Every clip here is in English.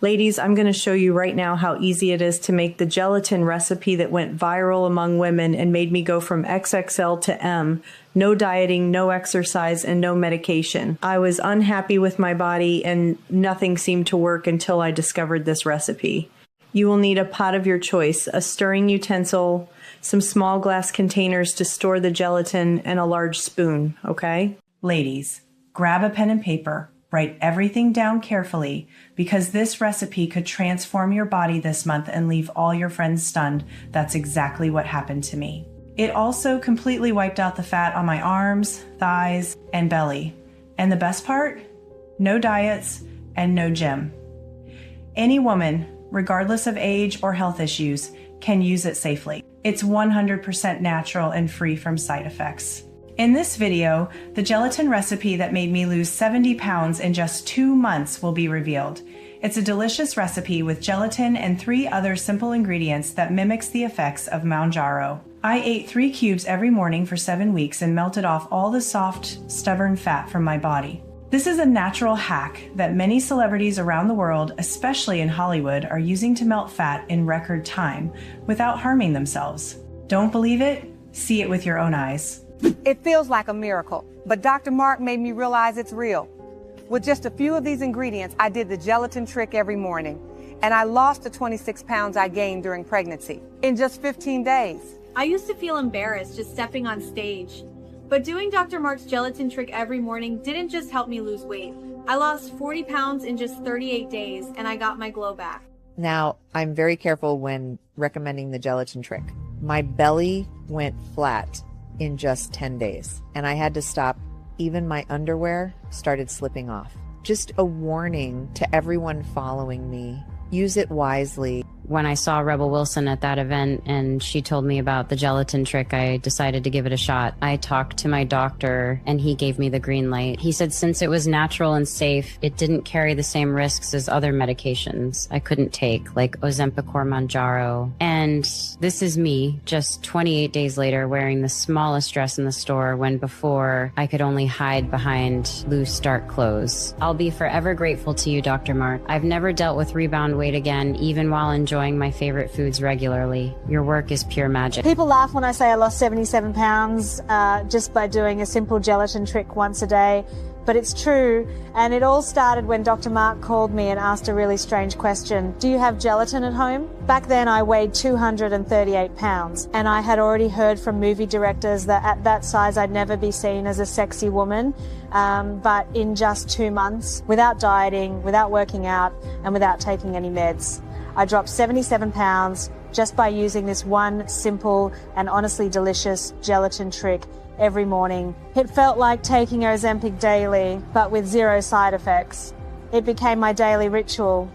Ladies, I'm going to show you right now how easy it is to make the gelatin recipe that went viral among women and made me go from XXL to M. No dieting, no exercise, and no medication. I was unhappy with my body and nothing seemed to work until I discovered this recipe. You will need a pot of your choice, a stirring utensil, some small glass containers to store the gelatin, and a large spoon, okay? Ladies, grab a pen and paper. Write everything down carefully because this recipe could transform your body this month and leave all your friends stunned. That's exactly what happened to me. It also completely wiped out the fat on my arms, thighs, and belly. And the best part? No diets and no gym. Any woman, regardless of age or health issues, can use it safely. It's 100% natural and free from side effects. In this video, the gelatin recipe that made me lose 70 pounds in just 2 months will be revealed. It's a delicious recipe with gelatin and 3 other simple ingredients that mimics the effects of Mounjaro. I ate 3 cubes every morning for 7 weeks and melted off all the soft, stubborn fat from my body. This is a natural hack that many celebrities around the world, especially in Hollywood, are using to melt fat in record time without harming themselves. Don't believe it? See it with your own eyes. It feels like a miracle, but Dr. Mark made me realize it's real. With just a few of these ingredients, I did the gelatin trick every morning, and I lost the 26 pounds I gained during pregnancy in just 15 days. I used to feel embarrassed just stepping on stage, but doing Dr. Mark's gelatin trick every morning didn't just help me lose weight. I lost 40 pounds in just 38 days, and I got my glow back. Now, I'm very careful when recommending the gelatin trick. My belly went flat in just 10 days, and I had to stop. Even my underwear started slipping off. Just a warning to everyone following me. Use it wisely. When I saw Rebel Wilson at that event and she told me about the gelatin trick, I decided to give it a shot. I talked to my doctor and he gave me the green light. He said since it was natural and safe, it didn't carry the same risks as other medications I couldn't take, like Ozempic or Mounjaro. And this is me, just 28 days later, wearing the smallest dress in the store when before I could only hide behind loose, dark clothes. I'll be forever grateful to you, Dr. Mark. I've never dealt with rebound weight again, even while enjoying my favorite foods regularly. Your work is pure magic. People laugh when I say I lost 77 pounds just by doing a simple gelatin trick once a day, but it's true. And it all started when Dr. Mark called me and asked a really strange question. Do you have gelatin at home? Back then I weighed 238 pounds and I had already heard from movie directors that at that size I'd never be seen as a sexy woman. But in just 2 months, without dieting, without working out, and without taking any meds, I dropped 77 pounds just by using this one simple and honestly delicious gelatin trick every morning. It felt like taking Ozempic daily, but with 0 side effects. It became my daily ritual.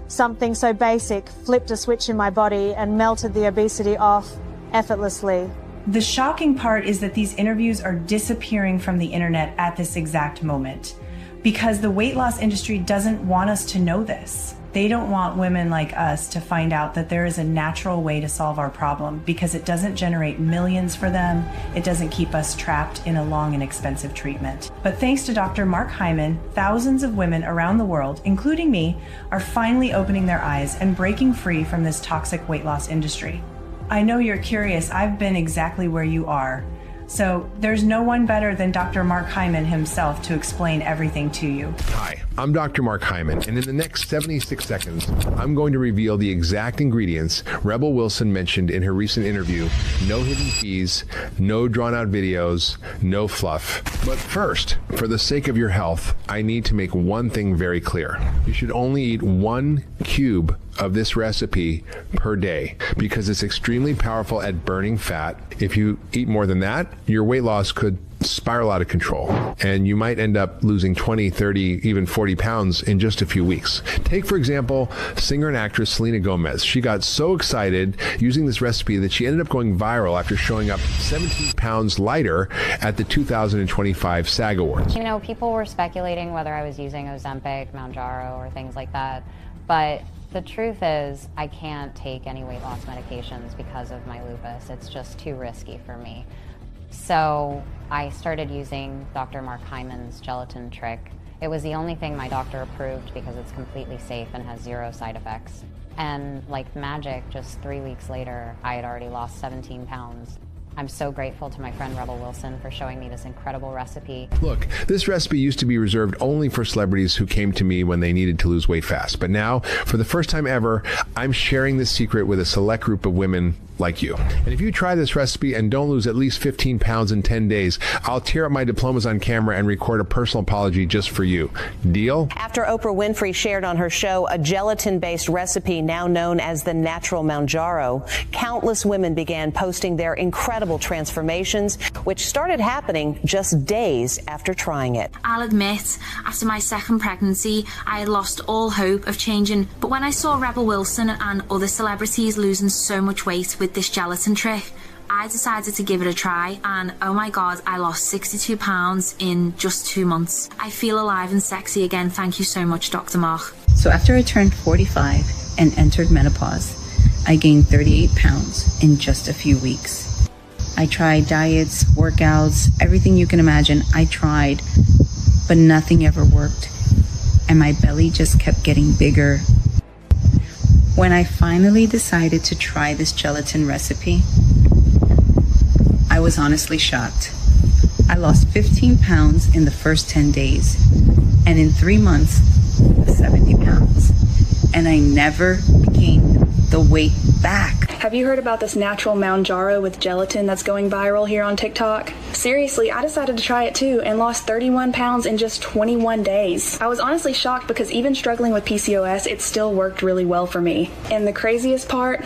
Something so basic flipped a switch in my body and melted the obesity off effortlessly. The shocking part is that these interviews are disappearing from the internet at this exact moment because the weight loss industry doesn't want us to know this. They don't want women like us to find out that there is a natural way to solve our problem because it doesn't generate millions for them. It doesn't keep us trapped in a long and expensive treatment. But thanks to Dr. Mark Hyman, thousands of women around the world, including me, are finally opening their eyes and breaking free from this toxic weight loss industry. I know you're curious. I've been exactly where you are. So there's no one better than Dr. Mark Hyman himself to explain everything to you. Hi, I'm Dr. Mark Hyman, and in the next 76 seconds, I'm going to reveal the exact ingredients Rebel Wilson mentioned in her recent interview. No hidden fees, no drawn-out videos, no fluff. But first, for the sake of your health, I need to make one thing very clear. You should only eat 1 cube of this recipe per day because it's extremely powerful at burning fat. If you eat more than that, your weight loss could spiral out of control and you might end up losing 20, 30, even 40 pounds in just a few weeks. Take, for example, singer and actress Selena Gomez. She got so excited using this recipe that she ended up going viral after showing up 17 pounds lighter at the 2025 SAG Awards. You know, people were speculating whether I was using Ozempic, Mounjaro, or things like that, but the truth is I can't take any weight loss medications because of my lupus. It's just too risky for me. So I started using Dr. Mark Hyman's gelatin trick It was the only thing my doctor approved because it's completely safe and has 0 side effects. And like magic, just 3 weeks later, I had already lost 17 pounds. I'm so grateful to my friend Rebel Wilson for showing me this incredible recipe. Look, this recipe used to be reserved only for celebrities who came to me when they needed to lose weight fast. But now, for the first time ever, I'm sharing this secret with a select group of women like you. And if you try this recipe and don't lose at least 15 pounds in 10 days, I'll tear up my diplomas on camera and record a personal apology just for you. Deal? After Oprah Winfrey shared on her show a gelatin-based recipe now known as the natural Mounjaro, countless women began posting their incredible transformations, which started happening just days after trying it. I'll admit, after my second pregnancy, I had lost all hope of changing, but when I saw Rebel Wilson and other celebrities losing so much weight with this gelatin trick, I decided to give it a try, and oh my god, I lost 62 pounds in just 2 months. I feel alive and sexy again. Thank you so much, Dr. Mark. So after I turned 45 and entered menopause, I gained 38 pounds in just a few weeks. I tried diets, workouts, everything you can imagine. I tried, but nothing ever worked, and my belly just kept getting bigger. When I finally decided to try this gelatin recipe, I was honestly shocked. I lost 15 pounds in the first 10 days, and in 3 months, 70 pounds. And I never gained the weight back. Have you heard about this natural Mounjaro with gelatin that's going viral here on TikTok? Seriously, I decided to try it too and lost 31 pounds in just 21 days. I was honestly shocked because even struggling with PCOS, it still worked really well for me. And the craziest part,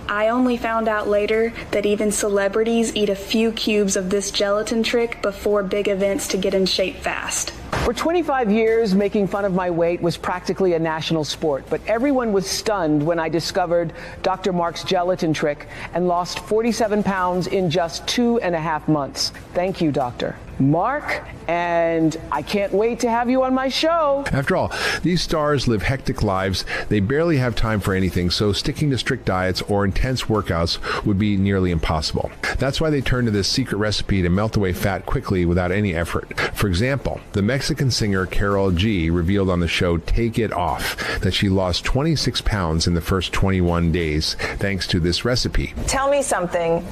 I only found out later that even celebrities eat a few cubes of this gelatin trick before big events to get in shape fast. For 25 years, making fun of my weight was practically a national sport, but everyone was stunned when I discovered Dr. Mark's gelatin trick and lost 47 pounds in just 2.5 months. Thank you, Dr. Mark, and I can't wait to have you on my show. After all, these stars live hectic lives. They barely have time for anything, so sticking to strict diets or intense workouts would be nearly impossible. That's why they turn to this secret recipe to melt away fat quickly without any effort. For example, the Mexican singer Karol G revealed on the show Take It Off that she lost 26 pounds in the first 21 days thanks to this recipe. Tell me something.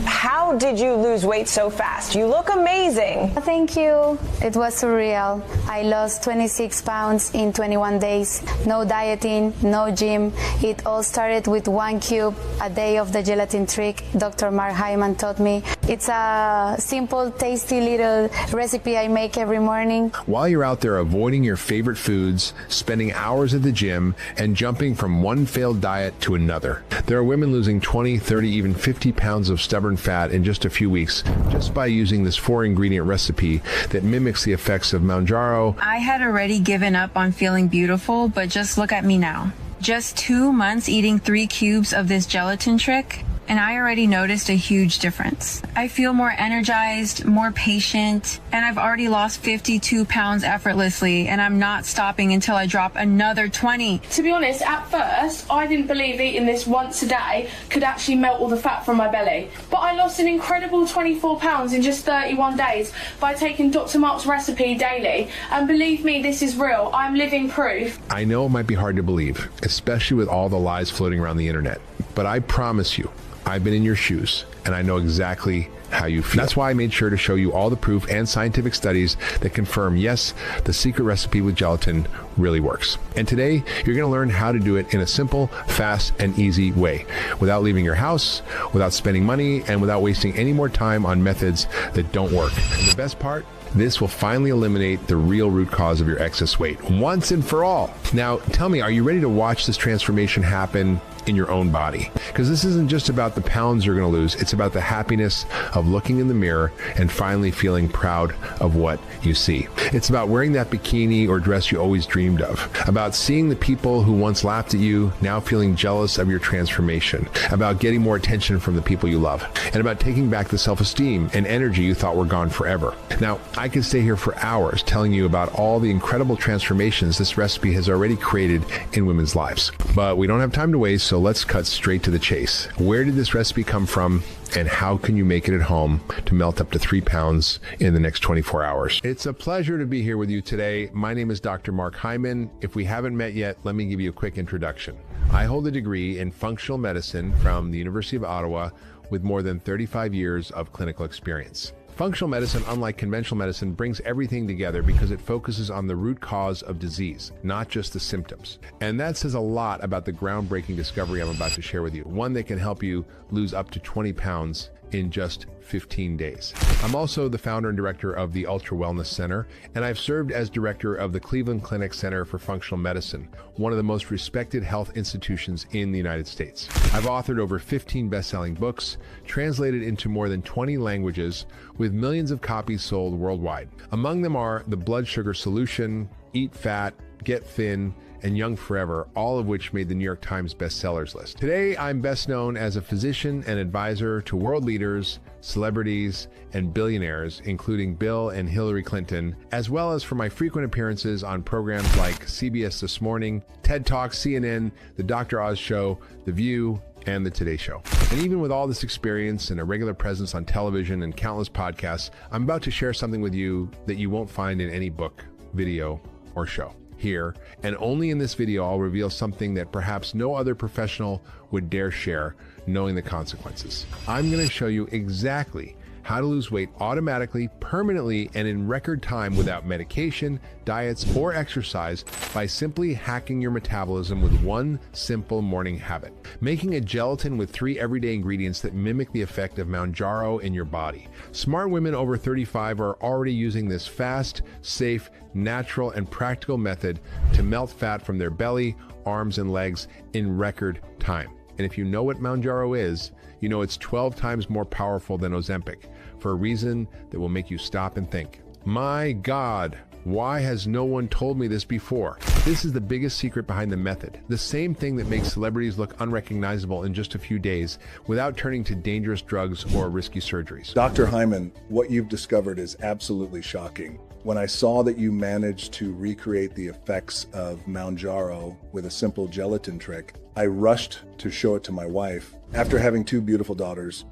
How did you lose weight so fast? You look amazing. Thank you. It was surreal. I lost 26 pounds in 21 days. No dieting, no gym. It all started with 1 cube a day of the gelatin trick Dr. Mark Hyman taught me. It's a simple, tasty little recipe I make every morning. While you're out there avoiding your favorite foods, spending hours at the gym, and jumping from one failed diet to another, there are women losing 20, 30, even 50 pounds of stubborn fat in just a few weeks just by using this 4-ingredient recipe that mimics the effects of Mounjaro. I had already given up on feeling beautiful, but just look at me now. Just 2 months eating 3 cubes of this gelatin trick, and I already noticed a huge difference. I feel more energized, more patient, and I've already lost 52 pounds effortlessly, and I'm not stopping until I drop another 20. To be honest, at first, I didn't believe eating this once a day could actually melt all the fat from my belly. But I lost an incredible 24 pounds in just 31 days by taking Dr. Mark's recipe daily. And believe me, this is real. I'm living proof. I know it might be hard to believe, especially with all the lies floating around the internet, but I promise you, I've been in your shoes, and I know exactly how you feel. That's why I made sure to show you all the proof and scientific studies that confirm, yes, the secret recipe with gelatin really works. And today, you're going to learn how to do it in a simple, fast, and easy way, without leaving your house, without spending money, and without wasting any more time on methods that don't work. And the best part? This will finally eliminate the real root cause of your excess weight once and for all. Now, tell me, are you ready to watch this transformation happen in your own body? Because this isn't just about the pounds you're going to lose. It's about the happiness of looking in the mirror and finally feeling proud of what you see. It's about wearing that bikini or dress you always dreamed of. About seeing the people who once laughed at you now feeling jealous of your transformation. About getting more attention from the people you love. And about taking back the self-esteem and energy you thought were gone forever. Now, I could stay here for hours telling you about all the incredible transformations this recipe has already created in women's lives. But we don't have time to waste, so let's cut straight to the chase. Where did this recipe come from, and how can you make it at home to melt up to 3 pounds in the next 24 hours? It's a pleasure to be here with you today. My name is Dr. Mark Hyman. If we haven't met yet, let me give you a quick introduction. I hold a degree in functional medicine from the University of Ottawa with more than 35 years of clinical experience. Functional medicine, unlike conventional medicine, brings everything together because it focuses on the root cause of disease, not just the symptoms. And that says a lot about the groundbreaking discovery I'm about to share with you, one that can help you lose up to 20 pounds in just 15 days. I'm also the founder and director of the Ultra Wellness Center, and I've served as director of the Cleveland Clinic Center for Functional Medicine, one of the most respected health institutions in the United States. I've authored over 15 best-selling books, translated into more than 20 languages, with millions of copies sold worldwide. Among them are The Blood Sugar Solution, Eat Fat, Get Thin, and Young Forever, all of which made the New York Times bestsellers list. Today, I'm best known as a physician and advisor to world leaders, celebrities, and billionaires, including Bill and Hillary Clinton, as well as for my frequent appearances on programs like CBS This Morning, TED Talks, CNN, The Dr. Oz Show, The View, and The Today Show. And even with all this experience and a regular presence on television and countless podcasts, I'm about to share something with you that you won't find in any book, video, or show. Here, and only in this video, I'll reveal something that perhaps no other professional would dare share, knowing the consequences. I'm going to show you exactly how to lose weight automatically, permanently, and in record time without medication, diets, or exercise by simply hacking your metabolism with one simple morning habit. Making a gelatin with 3 everyday ingredients that mimic the effect of Mounjaro in your body. Smart women over 35 are already using this fast, safe, natural, and practical method to melt fat from their belly, arms, and legs in record time. And if you know what Mounjaro is, you know it's 12 times more powerful than Ozempic, for a reason that will make you stop and think. My God, why has no one told me this before? This is the biggest secret behind the method. The same thing that makes celebrities look unrecognizable in just a few days without turning to dangerous drugs or risky surgeries. Dr. Hyman, what you've discovered is absolutely shocking. When I saw that you managed to recreate the effects of Mounjaro with a simple gelatin trick, I rushed to show it to my wife. After having 2 beautiful daughters,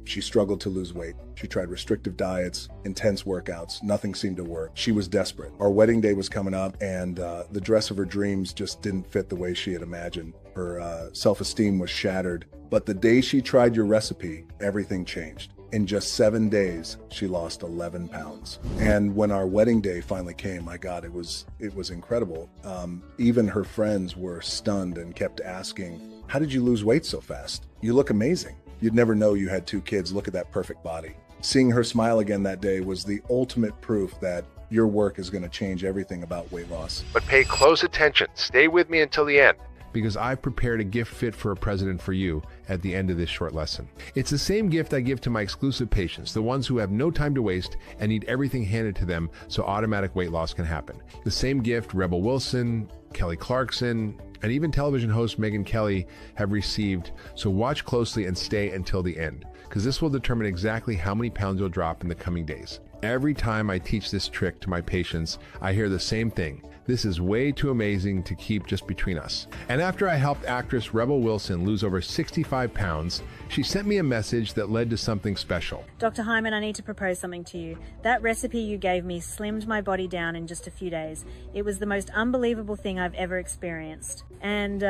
she struggled to lose weight. She tried restrictive diets, intense workouts. Nothing seemed to work. She was desperate. Our wedding day was coming up, and the dress of her dreams just didn't fit the way she had imagined. Her self-esteem was shattered. But the day she tried your recipe, everything changed. In just 7 days, she lost 11 pounds. And when our wedding day finally came, my God, it was incredible. Even her friends were stunned and kept asking, "How did you lose weight so fast? You look amazing. You'd never know you had 2 kids. Look at that perfect body." Seeing her smile again that day was the ultimate proof that your work is going to change everything about weight loss. But pay close attention. Stay with me until the end, because I've prepared a gift fit for a president for you at the end of this short lesson. It's the same gift I give to my exclusive patients, the ones who have no time to waste and need everything handed to them so automatic weight loss can happen. The same gift Rebel Wilson, Kelly Clarkson, and even television host Megyn Kelly have received, so watch closely and stay until the end, because this will determine exactly how many pounds you'll drop in the coming days. Every time I teach this trick to my patients, I hear the same thing. This is way too amazing to keep just between us. And after I helped actress Rebel Wilson lose over 65 pounds, she sent me a message that led to something special. Dr. Hyman, I need to propose something to you. That recipe you gave me slimmed my body down in just a few days. It was the most unbelievable thing I've ever experienced. And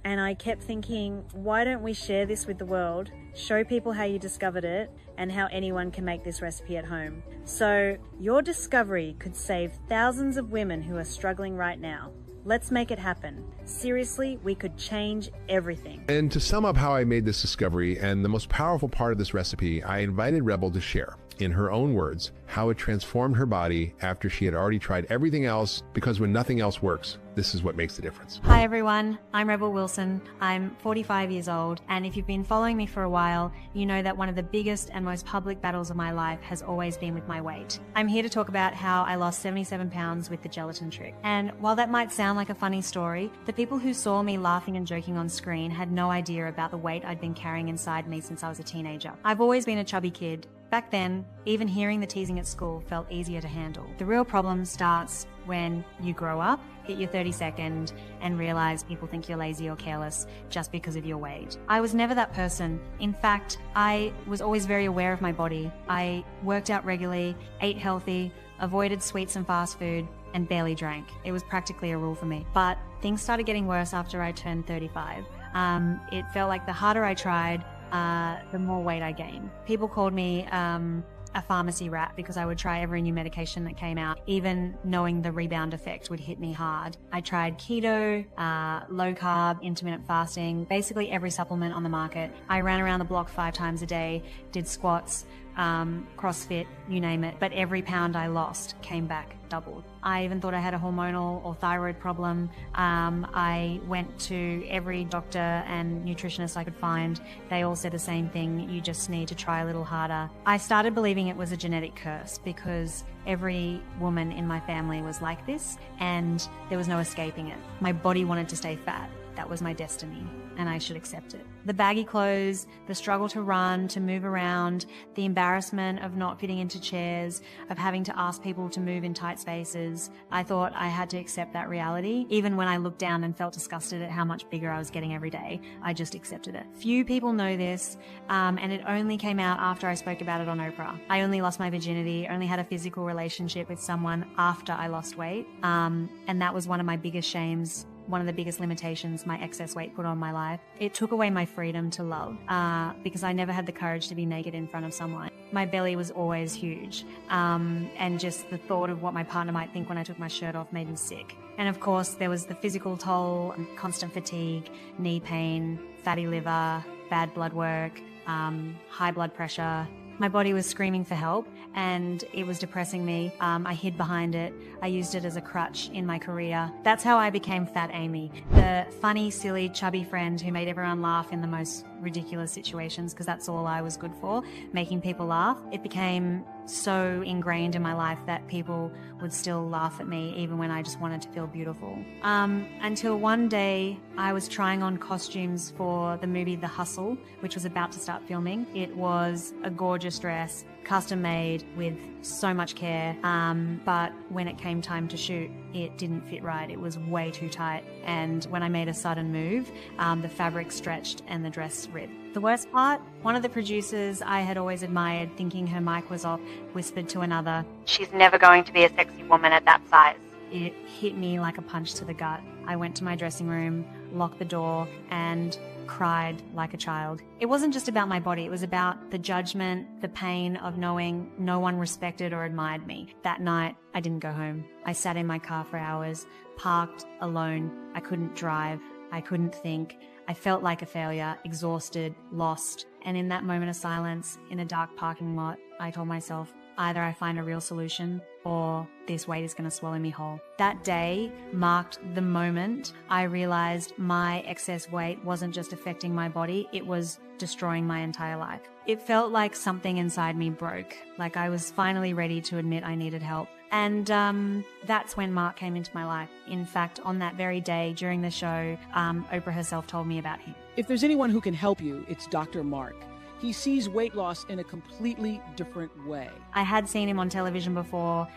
I kept thinking, why don't we share this with the world, show people how you discovered it, and how anyone can make this recipe at home. So your discovery could save thousands of women who are struggling right now. Let's make it happen. Seriously, we could change everything. And to sum up how I made this discovery and the most powerful part of this recipe, I invited Rebel to share, in her own words, how it transformed her body after she had already tried everything else, because when nothing else works, this is what makes the difference. Hi everyone, I'm Rebel Wilson. I'm 45 years old, and if you've been following me for a while, you know that one of the biggest and most public battles of my life has always been with my weight. I'm here to talk about how I lost 77 pounds with the gelatin trick. And while that might sound like a funny story, the people who saw me laughing and joking on screen had no idea about the weight I'd been carrying inside me since I was a teenager. I've always been a chubby kid. Back then, even hearing the teasing at school felt easier to handle. The real problem starts when you grow up, hit your 32nd, and realize people think you're lazy or careless just because of your weight. I was never that person. In fact, I was always very aware of my body. I worked out regularly, ate healthy, avoided sweets and fast food, and barely drank. It was practically a rule for me. But things started getting worse after I turned 35. It felt like the harder I tried, the more weight I gained. People called me a pharmacy rat because I would try every new medication that came out, even knowing the rebound effect would hit me hard. I tried keto, low carb, intermittent fasting, basically every supplement on the market. I ran around the block 5 times a day, did squats, CrossFit, you name it. But every pound I lost came back doubled. I even thought I had a hormonal or thyroid problem. I went to every doctor and nutritionist I could find. They all said the same thing: you just need to try a little harder. I started believing it was a genetic curse because every woman in my family was like this and there was no escaping it. My body wanted to stay fat. That was my destiny, and I should accept it. The baggy clothes, the struggle to run, to move around, the embarrassment of not fitting into chairs, of having to ask people to move in tight spaces. I thought I had to accept that reality. Even when I looked down and felt disgusted at how much bigger I was getting every day, I just accepted it. Few people know this, and it only came out after I spoke about it on Oprah. I only lost my virginity, only had a physical relationship with someone after I lost weight, and that was one of my biggest shames. One of the biggest limitations my excess weight put on my life. It took away my freedom to love because I never had the courage to be naked in front of someone. My belly was always huge, and just the thought of what my partner might think when I took my shirt off made me sick. And of course, there was the physical toll, constant fatigue, knee pain, fatty liver, bad blood work, high blood pressure. My body was screaming for help and it was depressing me. I hid behind it. I used it as a crutch in my career. That's how I became Fat Amy, the funny, silly, chubby friend who made everyone laugh in the most ridiculous situations because that's all I was good for, making people laugh. It became so ingrained in my life that people would still laugh at me even when I just wanted to feel beautiful. Until one day I was trying on costumes for the movie The Hustle, which was about to start filming. It was a gorgeous dress, custom made with so much care, but when it came time to shoot, it didn't fit right. It was way too tight, and when I made a sudden move, the fabric stretched and the dress ripped. The worst part, one of the producers I had always admired, thinking her mic was off, whispered to another, "She's never going to be a sexy woman at that size." It hit me like a punch to the gut. I went to my dressing room, locked the door, and cried like a child. It wasn't just about my body, it was about the judgment, the pain of knowing no one respected or admired me. That night, I didn't go home. I sat in my car for hours, parked alone. I couldn't drive. I couldn't think. I felt like a failure, exhausted, lost. And in that moment of silence, in a dark parking lot, I told myself, either I find a real solution or this weight is going to swallow me whole. That day marked the moment I realized my excess weight wasn't just affecting my body, it was destroying my entire life. It felt like something inside me broke, like I was finally ready to admit I needed help. And that's when Mark came into my life. In fact, on that very day during the show, Oprah herself told me about him. If there's anyone who can help you, it's Dr. Mark. He sees weight loss in a completely different way. I had seen him on television before,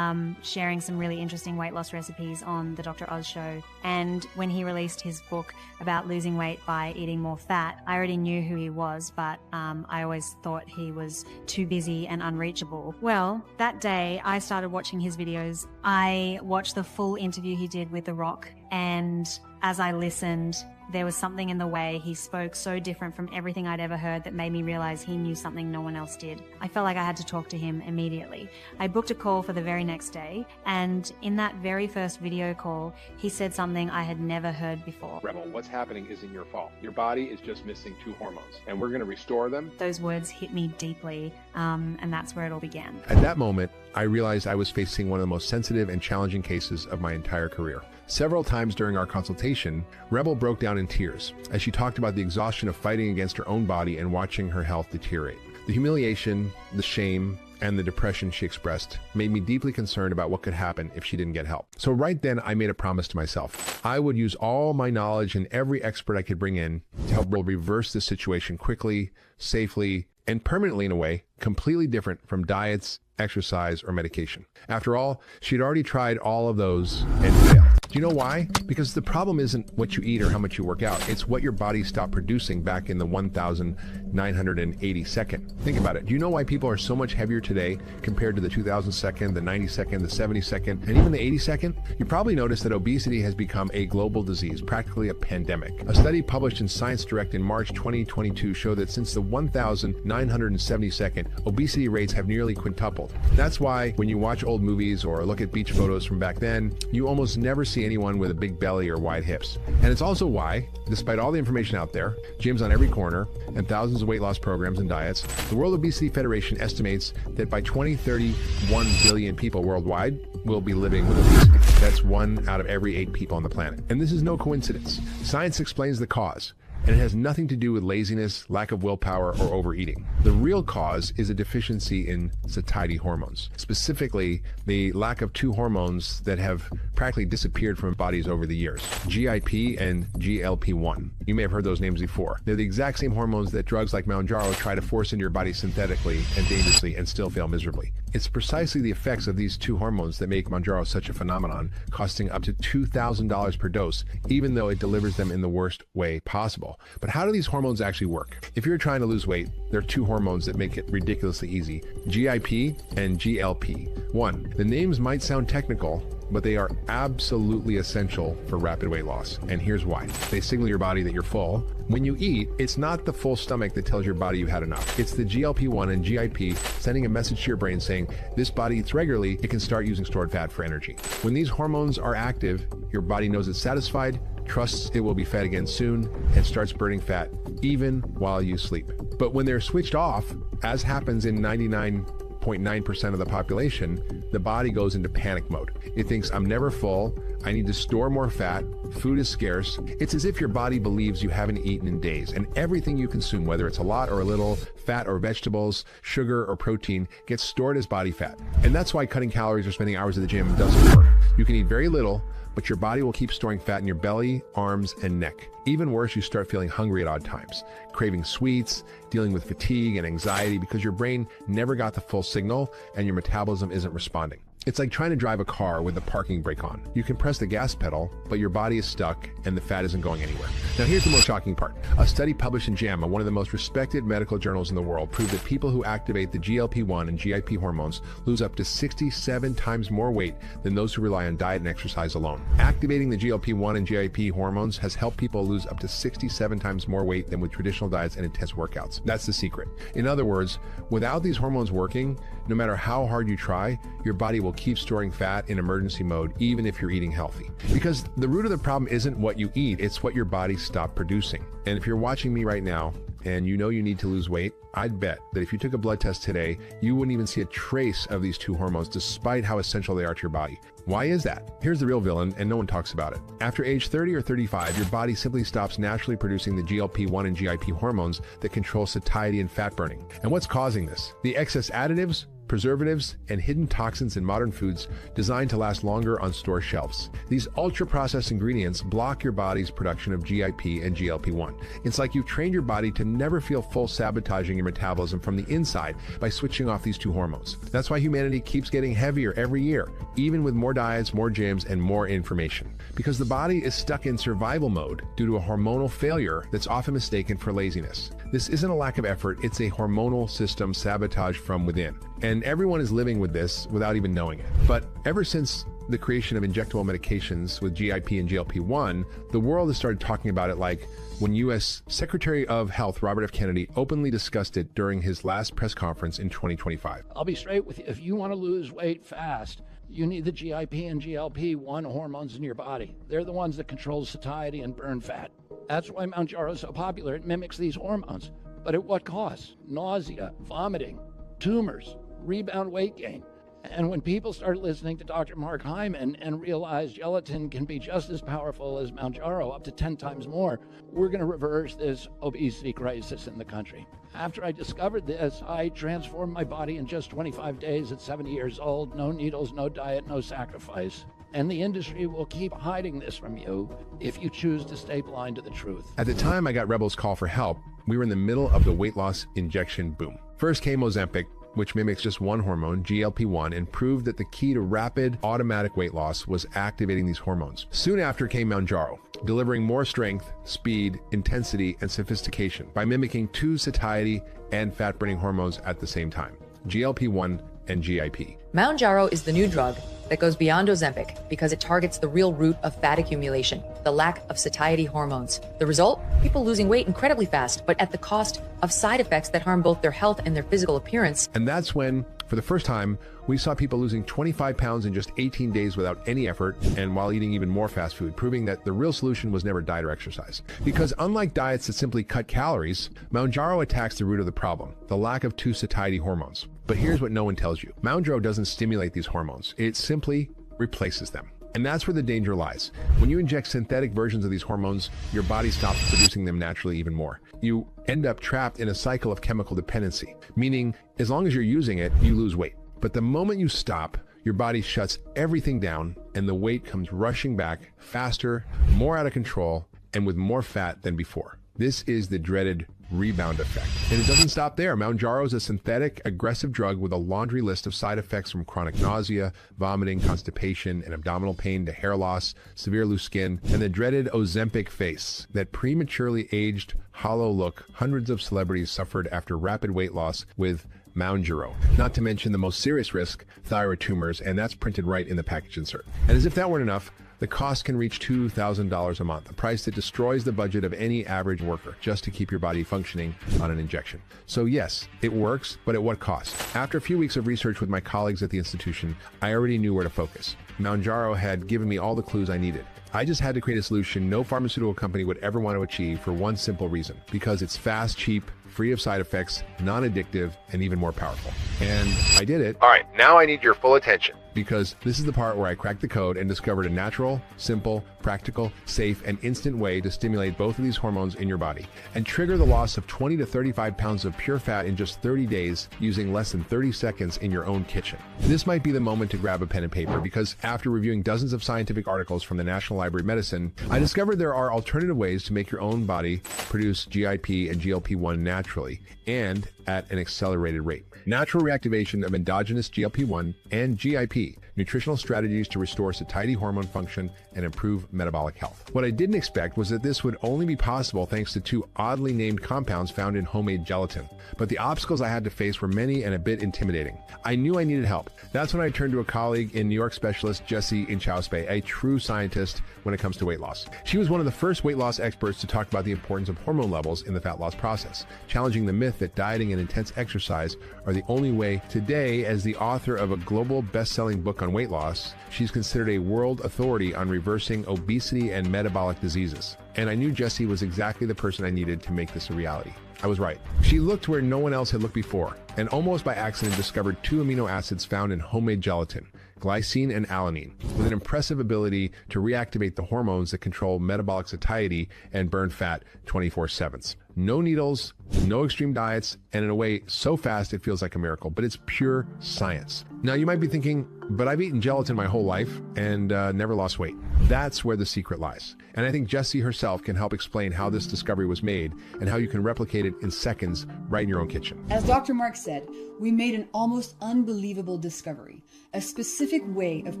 sharing some really interesting weight loss recipes on the Dr. Oz show. And when he released his book about losing weight by eating more fat, I already knew who he was, but I always thought he was too busy and unreachable. Well, that day I started watching his videos. I watched the full interview he did with The Rock, and as I listened, there was something in the way he spoke so different from everything I'd ever heard that made me realize he knew something no one else did. I felt like I had to talk to him immediately. I booked a call for the very next day, and in that very first video call, he said something I had never heard before. Rebel, what's happening isn't your fault. Your body is just missing 2 hormones, and we're going to restore them. Those words hit me deeply, and that's where it all began. At that moment, I realized I was facing one of the most sensitive and challenging cases of my entire career. Several times during our consultation, Rebel broke down in tears as she talked about the exhaustion of fighting against her own body and watching her health deteriorate. The humiliation, the shame, and the depression she expressed made me deeply concerned about what could happen if she didn't get help. So right then, I made a promise to myself. I would use all my knowledge and every expert I could bring in to help reverse this situation quickly, safely, and permanently in a way completely different from diets, exercise, or medication. After all, she'd already tried all of those and failed. Do you know why? Because the problem isn't what you eat or how much you work out. It's what your body stopped producing back in the 1,982nd. Think about it. Do you know why people are so much heavier today compared to the 2002nd, the 92nd, the 72nd, and even the 82nd? You probably noticed that obesity has become a global disease, practically a pandemic. A study published in Science Direct in March 2022 showed that since the 1,972nd, obesity rates have nearly quintupled. That's why when you watch old movies or look at beach photos from back then, you almost never see anyone with a big belly or wide hips. And it's also why, despite all the information out there, gyms on every corner, and thousands of weight loss programs and diets, the World Obesity Federation estimates that by 2030, 1 billion people worldwide will be living with obesity. That's 1 out of every 8 people on the planet. And this is no coincidence. Science explains the cause, and it has nothing to do with laziness, lack of willpower, or overeating. The real cause is a deficiency in satiety hormones, specifically the lack of 2 hormones that have practically disappeared from bodies over the years, GIP and GLP-1. You may have heard those names before. They're the exact same hormones that drugs like Mounjaro try to force into your body synthetically and dangerously and still fail miserably. It's precisely the effects of these 2 hormones that make Mounjaro such a phenomenon, costing up to $2,000 per dose, even though it delivers them in the worst way possible. But how do these hormones actually work? If you're trying to lose weight, there are 2 hormones that make it ridiculously easy, GIP and GLP-1. The names might sound technical, but they are absolutely essential for rapid weight loss. And here's why. They signal your body that you're full. When you eat, it's not the full stomach that tells your body you had enough. It's the GLP-1 and GIP sending a message to your brain saying, this body eats regularly, it can start using stored fat for energy. When these hormones are active, your body knows it's satisfied, trusts it will be fed again soon, and starts burning fat even while you sleep. But when they're switched off, as happens in 99.9% of the population, the body goes into panic mode. It thinks, I'm never full, I need to store more fat, food is scarce. It's as if your body believes you haven't eaten in days, and everything you consume, whether it's a lot or a little, fat or vegetables, sugar or protein, gets stored as body fat. And that's why cutting calories or spending hours at the gym doesn't work. You can eat very little, but your body will keep storing fat in your belly, arms, and neck. Even worse, you start feeling hungry at odd times, craving sweets, dealing with fatigue and anxiety because your brain never got the full signal and your metabolism isn't responding. It's like trying to drive a car with the parking brake on. You can press the gas pedal, but your body is stuck and the fat isn't going anywhere. Now here's the most shocking part. A study published in JAMA, one of the most respected medical journals in the world, proved that people who activate the GLP-1 and GIP hormones lose up to 67 times more weight than those who rely on diet and exercise alone. Activating the GLP-1 and GIP hormones has helped people lose up to 67 times more weight than with traditional diets and intense workouts. That's the secret. In other words, without these hormones working, no matter how hard you try, your body will keep storing fat in emergency mode, even if you're eating healthy. Because the root of the problem isn't what you eat, it's what your body stopped producing. And if you're watching me right now, and you know you need to lose weight, I'd bet that if you took a blood test today, you wouldn't even see a trace of these 2 hormones, despite how essential they are to your body. Why is that? Here's the real villain, and no one talks about it. After age 30 or 35, your body simply stops naturally producing the GLP-1 and GIP hormones that control satiety and fat burning. And what's causing this? The excess additives, preservatives, and hidden toxins in modern foods designed to last longer on store shelves. These ultra-processed ingredients block your body's production of GIP and GLP-1. It's like you've trained your body to never feel full, sabotaging your metabolism from the inside by switching off these 2 hormones. That's why humanity keeps getting heavier every year, even with more diets, more gyms, and more information. Because the body is stuck in survival mode due to a hormonal failure that's often mistaken for laziness. This isn't a lack of effort, it's a hormonal system sabotage from within. And everyone is living with this without even knowing it. But ever since the creation of injectable medications with GIP and GLP-1, the world has started talking about it like when U.S. Secretary of Health Robert F. Kennedy openly discussed it during his last press conference in 2025. I'll be straight with you. If you want to lose weight fast, you need the GIP and GLP-1 hormones in your body. They're the ones that control satiety and burn fat. That's why Mounjaro is so popular. It mimics these hormones. But at what cost? Nausea, vomiting, tumors, rebound weight gain. And when people start listening to Dr. Mark Hyman and realize gelatin can be just as powerful as Mounjaro, up to 10 times more, we're going to reverse this obesity crisis in the country. After I discovered this, I transformed my body in just 25 days at 70 years old. No needles, no diet, no sacrifice. And the industry will keep hiding this from you if you choose to stay blind to the truth. At the time I got Rebel's call for help, we were in the middle of the weight loss injection boom. First came Ozempic, which mimics just one hormone, GLP-1, and proved that the key to rapid automatic weight loss was activating these hormones. Soon after came Mounjaro, delivering more strength, speed, intensity, and sophistication by mimicking two satiety and fat-burning hormones at the same time, GLP-1 and GIP. Mounjaro is the new drug that goes beyond Ozempic because it targets the real root of fat accumulation, the lack of satiety hormones. The result? People losing weight incredibly fast, but at the cost of side effects that harm both their health and their physical appearance. And that's when, for the first time, we saw people losing 25 pounds in just 18 days without any effort and while eating even more fast food, proving that the real solution was never diet or exercise. Because unlike diets that simply cut calories, Mounjaro attacks the root of the problem, the lack of two satiety hormones. But here's what no one tells you. Mounjaro doesn't stimulate these hormones. It simply replaces them. And that's where the danger lies. When you inject synthetic versions of these hormones, your body stops producing them naturally even more. You end up trapped in a cycle of chemical dependency, meaning as long as you're using it, you lose weight. But the moment you stop, your body shuts everything down and the weight comes rushing back faster, more out of control, and with more fat than before. This is the dreaded rebound effect. And it doesn't stop there. Mounjaro is a synthetic, aggressive drug with a laundry list of side effects from chronic nausea, vomiting, constipation, and abdominal pain to hair loss, severe loose skin, and the dreaded Ozempic face, that prematurely aged, hollow look hundreds of celebrities suffered after rapid weight loss with Mounjaro. Not to mention the most serious risk, thyroid tumors, and that's printed right in the package insert. And as if that weren't enough, the cost can reach $2,000 a month, a price that destroys the budget of any average worker just to keep your body functioning on an injection. So yes, it works, but at what cost? After a few weeks of research with my colleagues at the institution, I already knew where to focus. Mounjaro had given me all the clues I needed. I just had to create a solution no pharmaceutical company would ever want to achieve for one simple reason, because it's fast, cheap, free of side effects, non-addictive, and even more powerful. And I did it. All right, now I need your full attention, because this is the part where I cracked the code and discovered a natural, simple, practical, safe, and instant way to stimulate both of these hormones in your body and trigger the loss of 20 to 35 pounds of pure fat in just 30 days using less than 30 seconds in your own kitchen. This might be the moment to grab a pen and paper, because after reviewing dozens of scientific articles from the National Library of Medicine, I discovered there are alternative ways to make your own body produce GIP and GLP-1 naturally and at an accelerated rate. Natural reactivation of endogenous GLP-1 and GIP, nutritional strategies to restore satiety hormone function and improve metabolic health. What I didn't expect was that this would only be possible thanks to two oddly named compounds found in homemade gelatin. But the obstacles I had to face were many and a bit intimidating. I knew I needed help. That's when I turned to a colleague in New York specialist Jessie Inchauspe, a true scientist when it comes to weight loss. She was one of the first weight loss experts to talk about the importance of hormone levels in the fat loss process, challenging the myth that dieting and intense exercise are the only way. Today, as the author of a global best-selling book on weight loss, she's considered a world authority on reversing obesity and metabolic diseases. And I knew Jessie was exactly the person I needed to make this a reality. I was right. She looked where no one else had looked before, and almost by accident discovered two amino acids found in homemade gelatin, glycine and alanine, with an impressive ability to reactivate the hormones that control metabolic satiety and burn fat 24/7. No needles, no extreme diets, and in a way so fast it feels like a miracle, but it's pure science. Now you might be thinking, but I've eaten gelatin my whole life and never lost weight. That's where the secret lies. And I think Jessie herself can help explain how this discovery was made and how you can replicate it in seconds right in your own kitchen. As Dr. Mark said, we made an almost unbelievable discovery, a specific way of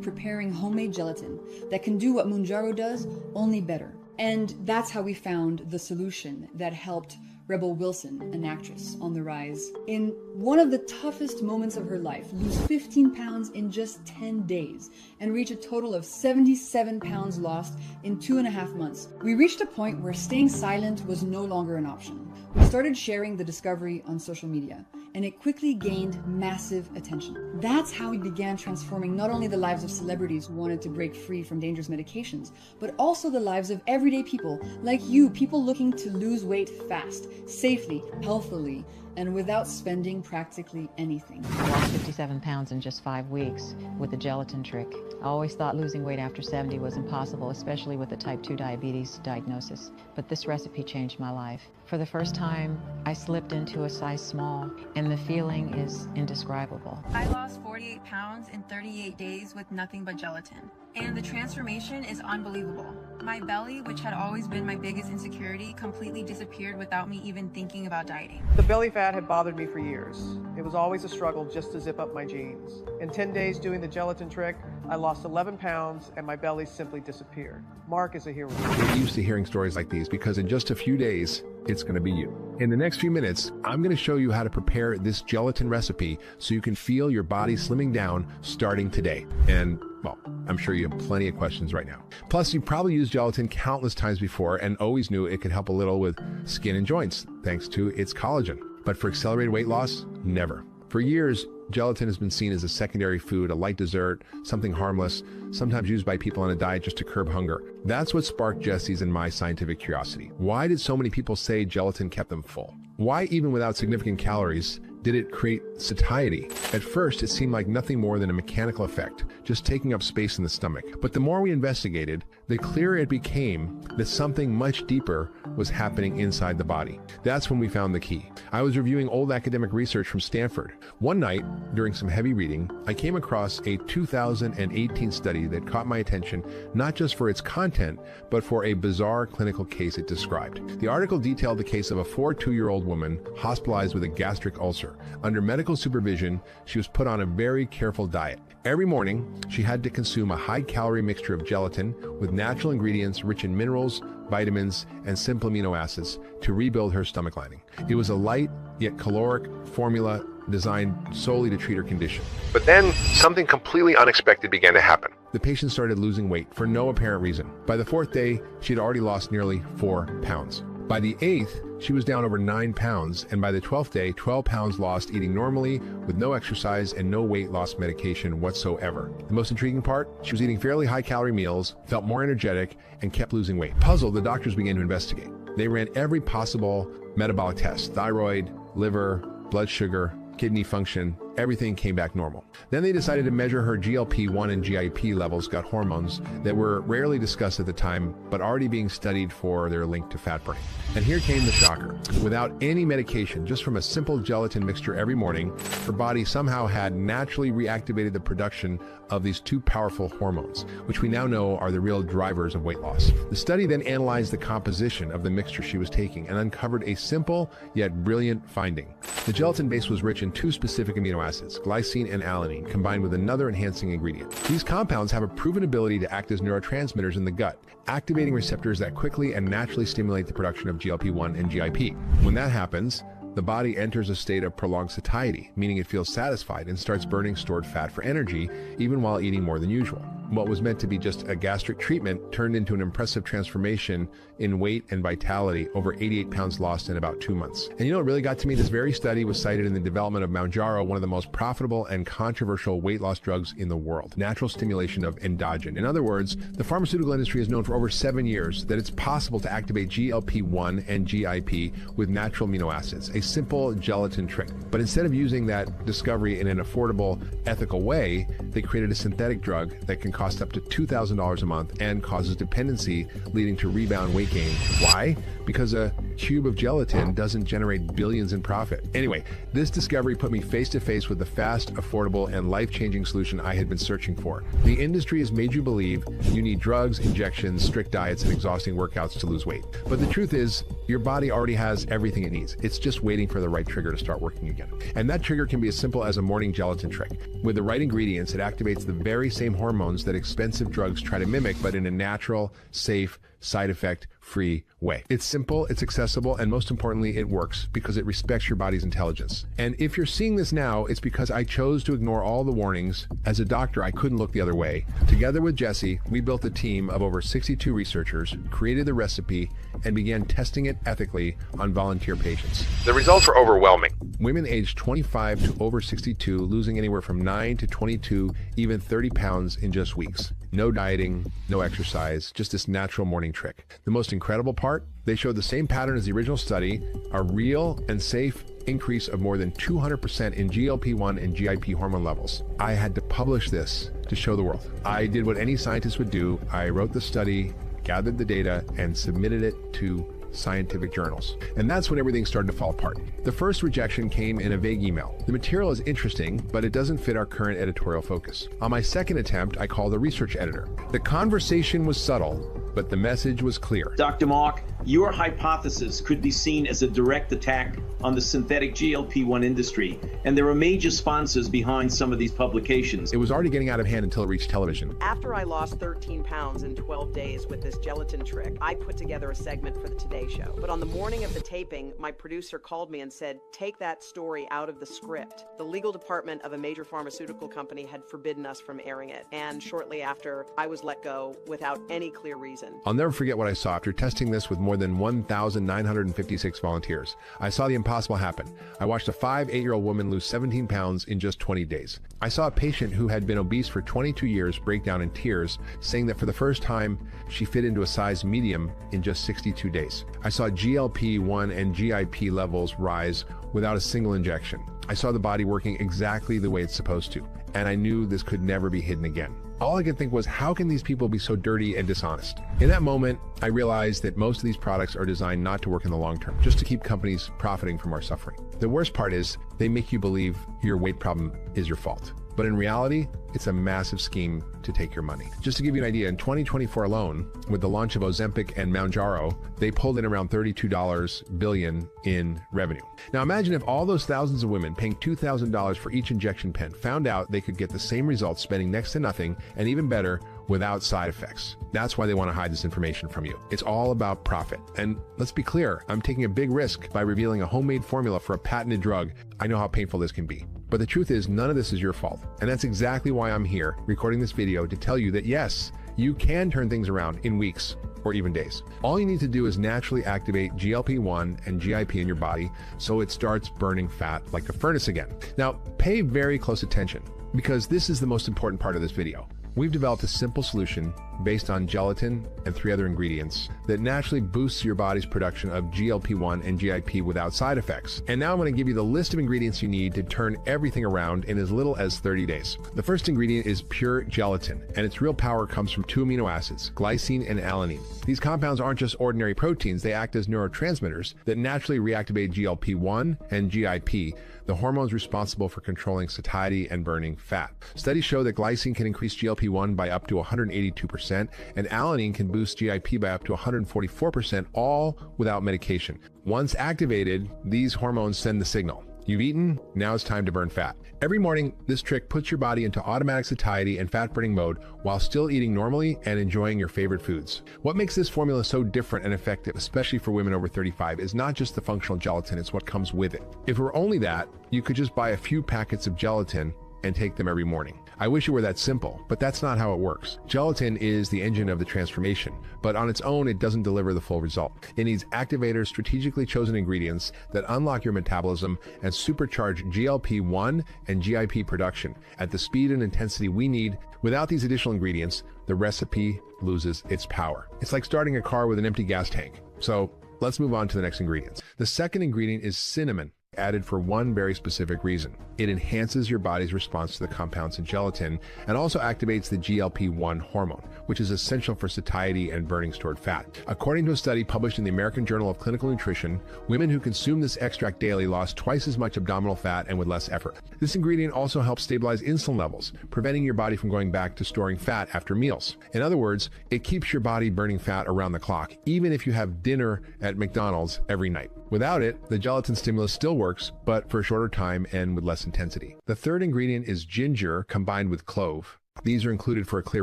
preparing homemade gelatin that can do what Mounjaro does, only better. And that's how we found the solution that helped Rebel Wilson, an actress on the rise, in one of the toughest moments of her life, lose 15 pounds in just 10 days and reach a total of 77 pounds lost in 2.5 months. We reached a point where staying silent was no longer an option. We started sharing the discovery on social media, and it quickly gained massive attention. That's how we began transforming not only the lives of celebrities who wanted to break free from dangerous medications, but also the lives of everyday people like you, people looking to lose weight fast, safely, healthily, and without spending practically anything. I lost 57 pounds in just 5 weeks with the gelatin trick. I always thought losing weight after 70 was impossible, especially with the type 2 diabetes diagnosis. But this recipe changed my life. For the first time, I slipped into a size small, and the feeling is indescribable. I lost 48 pounds in 38 days with nothing but gelatin. And the transformation is unbelievable. My belly, which had always been my biggest insecurity, completely disappeared without me even thinking about dieting. The belly fat had bothered me for years. It was always a struggle just to zip up my jeans. In 10 days doing the gelatin trick, I lost 11 pounds and my belly simply disappeared. Mark is a hero. We're used to hearing stories like these because in just a few days, it's going to be you. In the next few minutes, I'm going to show you how to prepare this gelatin recipe so you can feel your body slimming down starting today. And, well, I'm sure you have plenty of questions right now. Plus, you've probably used gelatin countless times before and always knew it could help a little with skin and joints thanks to its collagen. But for accelerated weight loss, never. For years, gelatin has been seen as a secondary food, a light dessert, something harmless, sometimes used by people on a diet just to curb hunger. That's what sparked Jesse's and my scientific curiosity. Why did so many people say gelatin kept them full? Why, even without significant calories, did it create satiety? At first, it seemed like nothing more than a mechanical effect, just taking up space in the stomach. But the more we investigated, the clearer it became that something much deeper was happening inside the body. That's when we found the key. I was reviewing old academic research from Stanford. One night, during some heavy reading, I came across a 2018 study that caught my attention, not just for its content, but for a bizarre clinical case it described. The article detailed the case of a 42-year-old woman hospitalized with a gastric ulcer. Under medical supervision, she was put on a very careful diet. Every morning, she had to consume a high-calorie mixture of gelatin with natural ingredients rich in minerals, vitamins, and simple amino acids to rebuild her stomach lining. It was a light yet caloric formula designed solely to treat her condition. But then something completely unexpected began to happen. The patient started losing weight for no apparent reason. By the 4th day, she had already lost nearly 4 pounds. By the 8th, she was down over 9 pounds, and by the 12th day, 12 pounds lost eating normally with no exercise and no weight loss medication whatsoever. The most intriguing part, she was eating fairly high-calorie meals, felt more energetic, and kept losing weight. Puzzled, the doctors began to investigate. They ran every possible metabolic test: thyroid, liver, blood sugar, kidney function. Everything came back normal. Then they decided to measure her GLP-1 and GIP levels, gut hormones, that were rarely discussed at the time, but already being studied for their link to fat burning. And here came the shocker. Without any medication, just from a simple gelatin mixture every morning, her body somehow had naturally reactivated the production of these 2 powerful hormones, which we now know are the real drivers of weight loss. The study then analyzed the composition of the mixture she was taking and uncovered a simple yet brilliant finding. The gelatin base was rich in 2 specific amino acids, glycine and alanine, combined with another enhancing ingredient. These compounds have a proven ability to act as neurotransmitters in the gut, activating receptors that quickly and naturally stimulate the production of GLP-1 and GIP. When that happens, the body enters a state of prolonged satiety, meaning it feels satisfied and starts burning stored fat for energy, even while eating more than usual. What was meant to be just a gastric treatment turned into an impressive transformation in weight and vitality, over 88 pounds lost in about 2 months. And you know what really got to me? This very study was cited in the development of Mounjaro, one of the most profitable and controversial weight loss drugs in the world. Natural stimulation of endogen. In other words, the pharmaceutical industry has known for over 7 years that it's possible to activate GLP-1 and GIP with natural amino acids, a simple gelatin trick. But instead of using that discovery in an affordable, ethical way, they created a synthetic drug that can cost up to $2,000 a month and causes dependency, leading to rebound weight gain. Why? Because a cube of gelatin doesn't generate billions in profit. Anyway, this discovery put me face to face with the fast, affordable, and life-changing solution I had been searching for. The industry has made you believe you need drugs, injections, strict diets, and exhausting workouts to lose weight. But the truth is, your body already has everything it needs. It's just waiting for the right trigger to start working again. And that trigger can be as simple as a morning gelatin trick. With the right ingredients, it activates the very same hormones that expensive drugs try to mimic, but in a natural, safe, side effect free way. It's simple, it's accessible, and most importantly, it works because it respects your body's intelligence. And if you're seeing this now, it's because I chose to ignore all the warnings. As a doctor, I couldn't look the other way. Together with Jesse, we built a team of over 62 researchers, created the recipe, and began testing it ethically on volunteer patients. The results were overwhelming. Women aged 25 to over 62 losing anywhere from 9 to 22, even 30 pounds in just weeks. No dieting, no exercise, just this natural morning trick. The most incredible part, they showed the same pattern as the original study, a real and safe increase of more than 200% in GLP-1 and GIP hormone levels. I had to publish this to show the world. I did what any scientist would do. I wrote the study, gathered the data, and submitted it to scientific journals. And that's when everything started to fall apart. The first rejection came in a vague email. The material is interesting, but it doesn't fit our current editorial focus. On my second attempt, I called a research editor. The conversation was subtle, but the message was clear. Dr. Mark, your hypothesis could be seen as a direct attack on the synthetic GLP-1 industry, and there are major sponsors behind some of these publications. It was already getting out of hand until it reached television. After I lost 13 pounds in 12 days with this gelatin trick, I put together a segment for the Today Show. But on the morning of the taping, my producer called me and said, take that story out of the script. The legal department of a major pharmaceutical company had forbidden us from airing it. And shortly after, I was let go without any clear reason. I'll never forget what I saw after testing this with more than 1,956 volunteers. I saw the impossible happen. I watched a 8-year-old woman lose 17 pounds in just 20 days. I saw a patient who had been obese for 22 years break down in tears, saying that for the first time, she fit into a size medium in just 62 days. I saw GLP-1 and GIP levels rise without a single injection. I saw the body working exactly the way it's supposed to, and I knew this could never be hidden again. All I could think was, how can these people be so dirty and dishonest? In that moment, I realized that most of these products are designed not to work in the long term, just to keep companies profiting from our suffering. The worst part is, they make you believe your weight problem is your fault. But in reality, it's a massive scheme to take your money. Just to give you an idea, in 2024 alone, with the launch of Ozempic and Mounjaro, they pulled in around $32 billion in revenue. Now imagine if all those thousands of women paying $2,000 for each injection pen found out they could get the same results spending next to nothing, and even better, without side effects. That's why they want to hide this information from you. It's all about profit. And let's be clear, I'm taking a big risk by revealing a homemade formula for a patented drug. I know how painful this can be. But the truth is, none of this is your fault. And that's exactly why I'm here, recording this video to tell you that yes, you can turn things around in weeks or even days. All you need to do is naturally activate GLP-1 and GIP in your body so it starts burning fat like a furnace again. Now, pay very close attention because this is the most important part of this video. We've developed a simple solution based on gelatin and 3 other ingredients that naturally boosts your body's production of GLP-1 and GIP without side effects. And now I'm going to give you the list of ingredients you need to turn everything around in as little as 30 days. The first ingredient is pure gelatin, and its real power comes from 2 amino acids, glycine and alanine. These compounds aren't just ordinary proteins, they act as neurotransmitters that naturally reactivate GLP-1 and GIP, the hormones responsible for controlling satiety and burning fat. Studies show that glycine can increase GLP-1 by up to 182%, and alanine can boost GIP by up to 144%, all without medication. Once activated, these hormones send the signal. You've eaten, now it's time to burn fat. Every morning, this trick puts your body into automatic satiety and fat-burning mode while still eating normally and enjoying your favorite foods. What makes this formula so different and effective, especially for women over 35, is not just the functional gelatin, it's what comes with it. If it were only that, you could just buy a few packets of gelatin and take them every morning. I wish it were that simple, but that's not how it works. Gelatin is the engine of the transformation, but on its own, it doesn't deliver the full result. It needs activators, strategically chosen ingredients that unlock your metabolism and supercharge GLP-1 and GIP production at the speed and intensity we need. Without these additional ingredients, the recipe loses its power. It's like starting a car with an empty gas tank. So let's move on to the next ingredients. The second ingredient is cinnamon, added for one very specific reason. It enhances your body's response to the compounds in gelatin and also activates the GLP-1 hormone, which is essential for satiety and burning stored fat. According to a study published in the American Journal of Clinical Nutrition, women who consume this extract daily lost twice as much abdominal fat and with less effort. This ingredient also helps stabilize insulin levels, preventing your body from going back to storing fat after meals. In other words, it keeps your body burning fat around the clock, even if you have dinner at McDonald's every night. Without it, the gelatin stimulus still works, but for a shorter time and with less intensity. The third ingredient is ginger combined with clove. These are included for a clear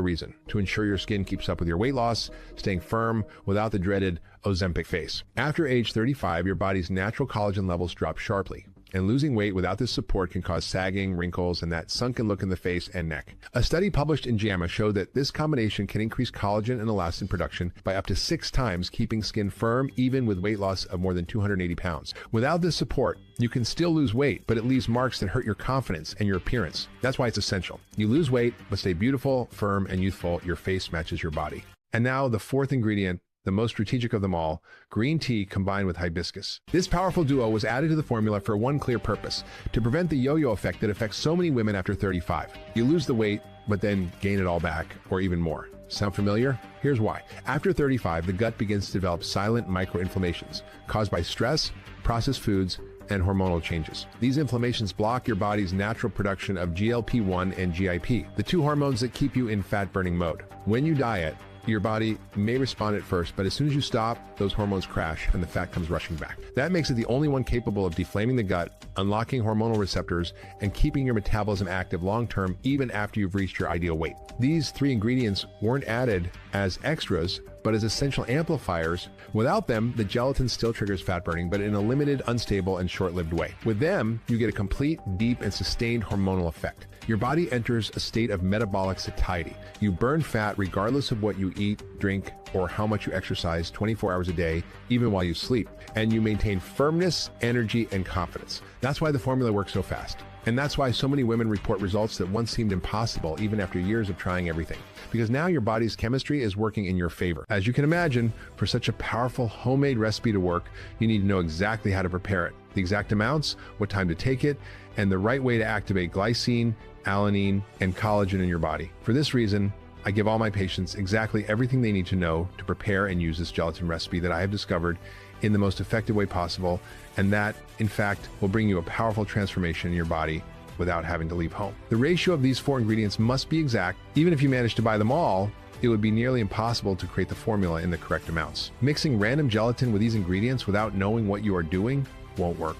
reason, to ensure your skin keeps up with your weight loss, staying firm without the dreaded Ozempic face. After age 35, your body's natural collagen levels drop sharply. And losing weight without this support can cause sagging, wrinkles, and that sunken look in the face and neck. A study published in JAMA showed that this combination can increase collagen and elastin production by up to 6 times, keeping skin firm even with weight loss of more than 280 pounds. Without this support, you can still lose weight, but it leaves marks that hurt your confidence and your appearance. That's why it's essential. You lose weight, but stay beautiful, firm, and youthful. Your face matches your body. And now the fourth ingredient, the most strategic of them all, green tea combined with hibiscus. This powerful duo was added to the formula for one clear purpose: to prevent the yo-yo effect that affects so many women after 35. You lose the weight, but then gain it all back, or even more. Sound familiar? Here's why. After 35, the gut begins to develop silent microinflammations caused by stress, processed foods, and hormonal changes. These inflammations block your body's natural production of GLP-1 and GIP, the 2 hormones that keep you in fat-burning mode. When you diet, your body may respond at first, but as soon as you stop, those hormones crash and the fat comes rushing back. That makes it the only one capable of deflaming the gut, unlocking hormonal receptors, and keeping your metabolism active long-term even after you've reached your ideal weight. These 3 ingredients weren't added as extras, but as essential amplifiers. Without them, the gelatin still triggers fat burning, but in a limited, unstable, and short-lived way. With them, you get a complete, deep, and sustained hormonal effect. Your body enters a state of metabolic satiety. You burn fat regardless of what you eat, drink, or how much you exercise 24 hours a day, even while you sleep. And you maintain firmness, energy, and confidence. That's why the formula works so fast. And that's why so many women report results that once seemed impossible, even after years of trying everything. Because now your body's chemistry is working in your favor. As you can imagine, for such a powerful homemade recipe to work, you need to know exactly how to prepare it, the exact amounts, what time to take it, and the right way to activate glycine, alanine, and collagen in your body. For this reason, I give all my patients exactly everything they need to know to prepare and use this gelatin recipe that I have discovered in the most effective way possible, and that, in fact, will bring you a powerful transformation in your body without having to leave home. The ratio of these 4 ingredients must be exact. Even if you manage to buy them all, it would be nearly impossible to create the formula in the correct amounts. Mixing random gelatin with these ingredients without knowing what you are doing won't work.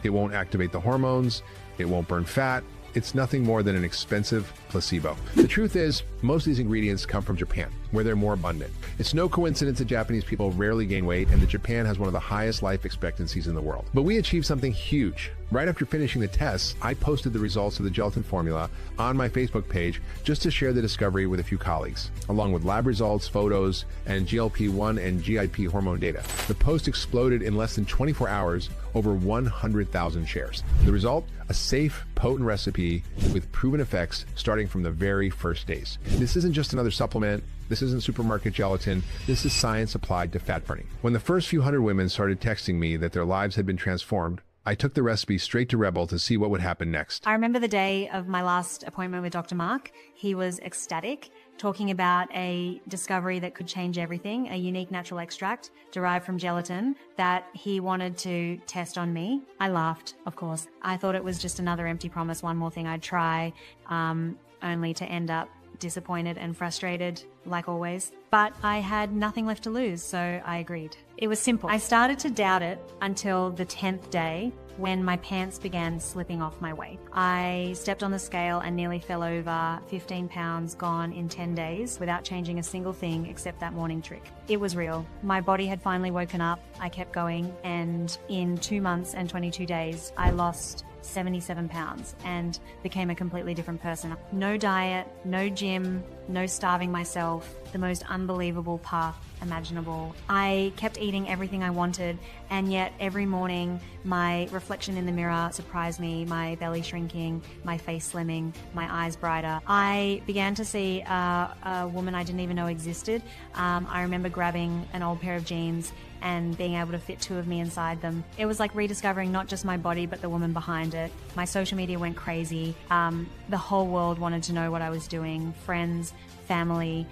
It won't activate the hormones, it won't burn fat. It's nothing more than an expensive placebo. The truth is, most of these ingredients come from Japan, where they're more abundant. It's no coincidence that Japanese people rarely gain weight and that Japan has one of the highest life expectancies in the world. But we achieved something huge. Right after finishing the tests, I posted the results of the gelatin formula on my Facebook page just to share the discovery with a few colleagues, along with lab results, photos, and GLP-1 and GIP hormone data. The post exploded in less than 24 hours, over 100,000 shares. The result? A safe, potent recipe with proven effects starting from the very first days. This isn't just another supplement. This isn't supermarket gelatin. This is science applied to fat burning. When the first few hundred women started texting me that their lives had been transformed, I took the recipe straight to Rebel to see what would happen next. I remember the day of my last appointment with Dr. Mark. He was ecstatic, talking about a discovery that could change everything, a unique natural extract derived from gelatin that he wanted to test on me. I laughed, of course. I thought it was just another empty promise, one more thing I'd try, only to end up disappointed and frustrated, like always. But I had nothing left to lose, so I agreed. It was simple. I started to doubt it until the 10th day, when my pants began slipping off my waist. I stepped on the scale and nearly fell over, 15 pounds gone in 10 days without changing a single thing except that morning trick. It was real. My body had finally woken up. I kept going, and in 2 months and 22 days, I lost 77 pounds and became a completely different person. No diet, no gym, no starving myself, the most unbelievable path imaginable. I kept eating everything I wanted, and yet every morning my reflection in the mirror surprised me, my belly shrinking, my face slimming, my eyes brighter. I began to see a woman I didn't even know existed. I remember grabbing an old pair of jeans and being able to fit 2 of me inside them. It was like rediscovering not just my body, but the woman behind it. My social media went crazy. The whole world wanted to know what I was doing. Friends, family,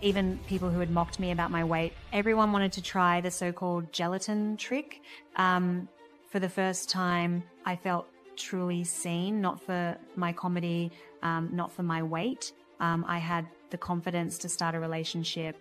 even people who had mocked me about my weight. Everyone wanted to try the so-called gelatin trick. For the first time, I felt truly seen, not for my comedy, not for my weight. I had the confidence to start a relationship,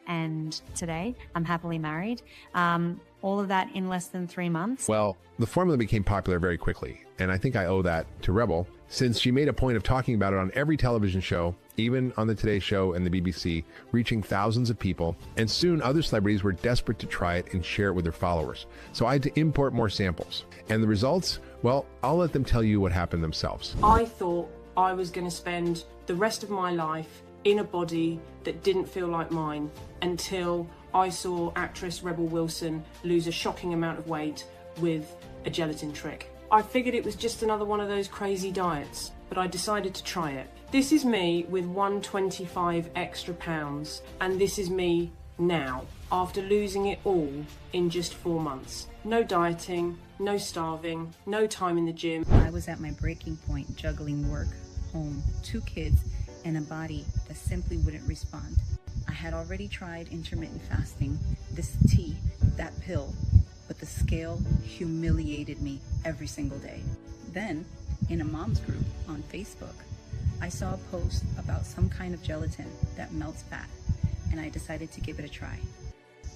and today I'm happily married. All of that in less than 3 months. Well, the formula became popular very quickly, and I think I owe that to Rebel since she made a point of talking about it on every television show, even on the Today Show and the BBC, reaching thousands of people, and soon other celebrities were desperate to try it and share it with their followers. So I had to import more samples. And the results? Well, I'll let them tell you what happened themselves. I thought I was going to spend the rest of my life in a body that didn't feel like mine until I saw actress Rebel Wilson lose a shocking amount of weight with a gelatin trick. I figured it was just another one of those crazy diets, but I decided to try it. This is me with 125 extra pounds, and this is me now, after losing it all in just 4 months. No dieting, no starving, no time in the gym. I was at my breaking point, juggling work, home, 2 kids, and a body that simply wouldn't respond. I had already tried intermittent fasting, this tea, that pill, but the scale humiliated me every single day. Then, in a mom's group on Facebook, I saw a post about some kind of gelatin that melts fat, and I decided to give it a try.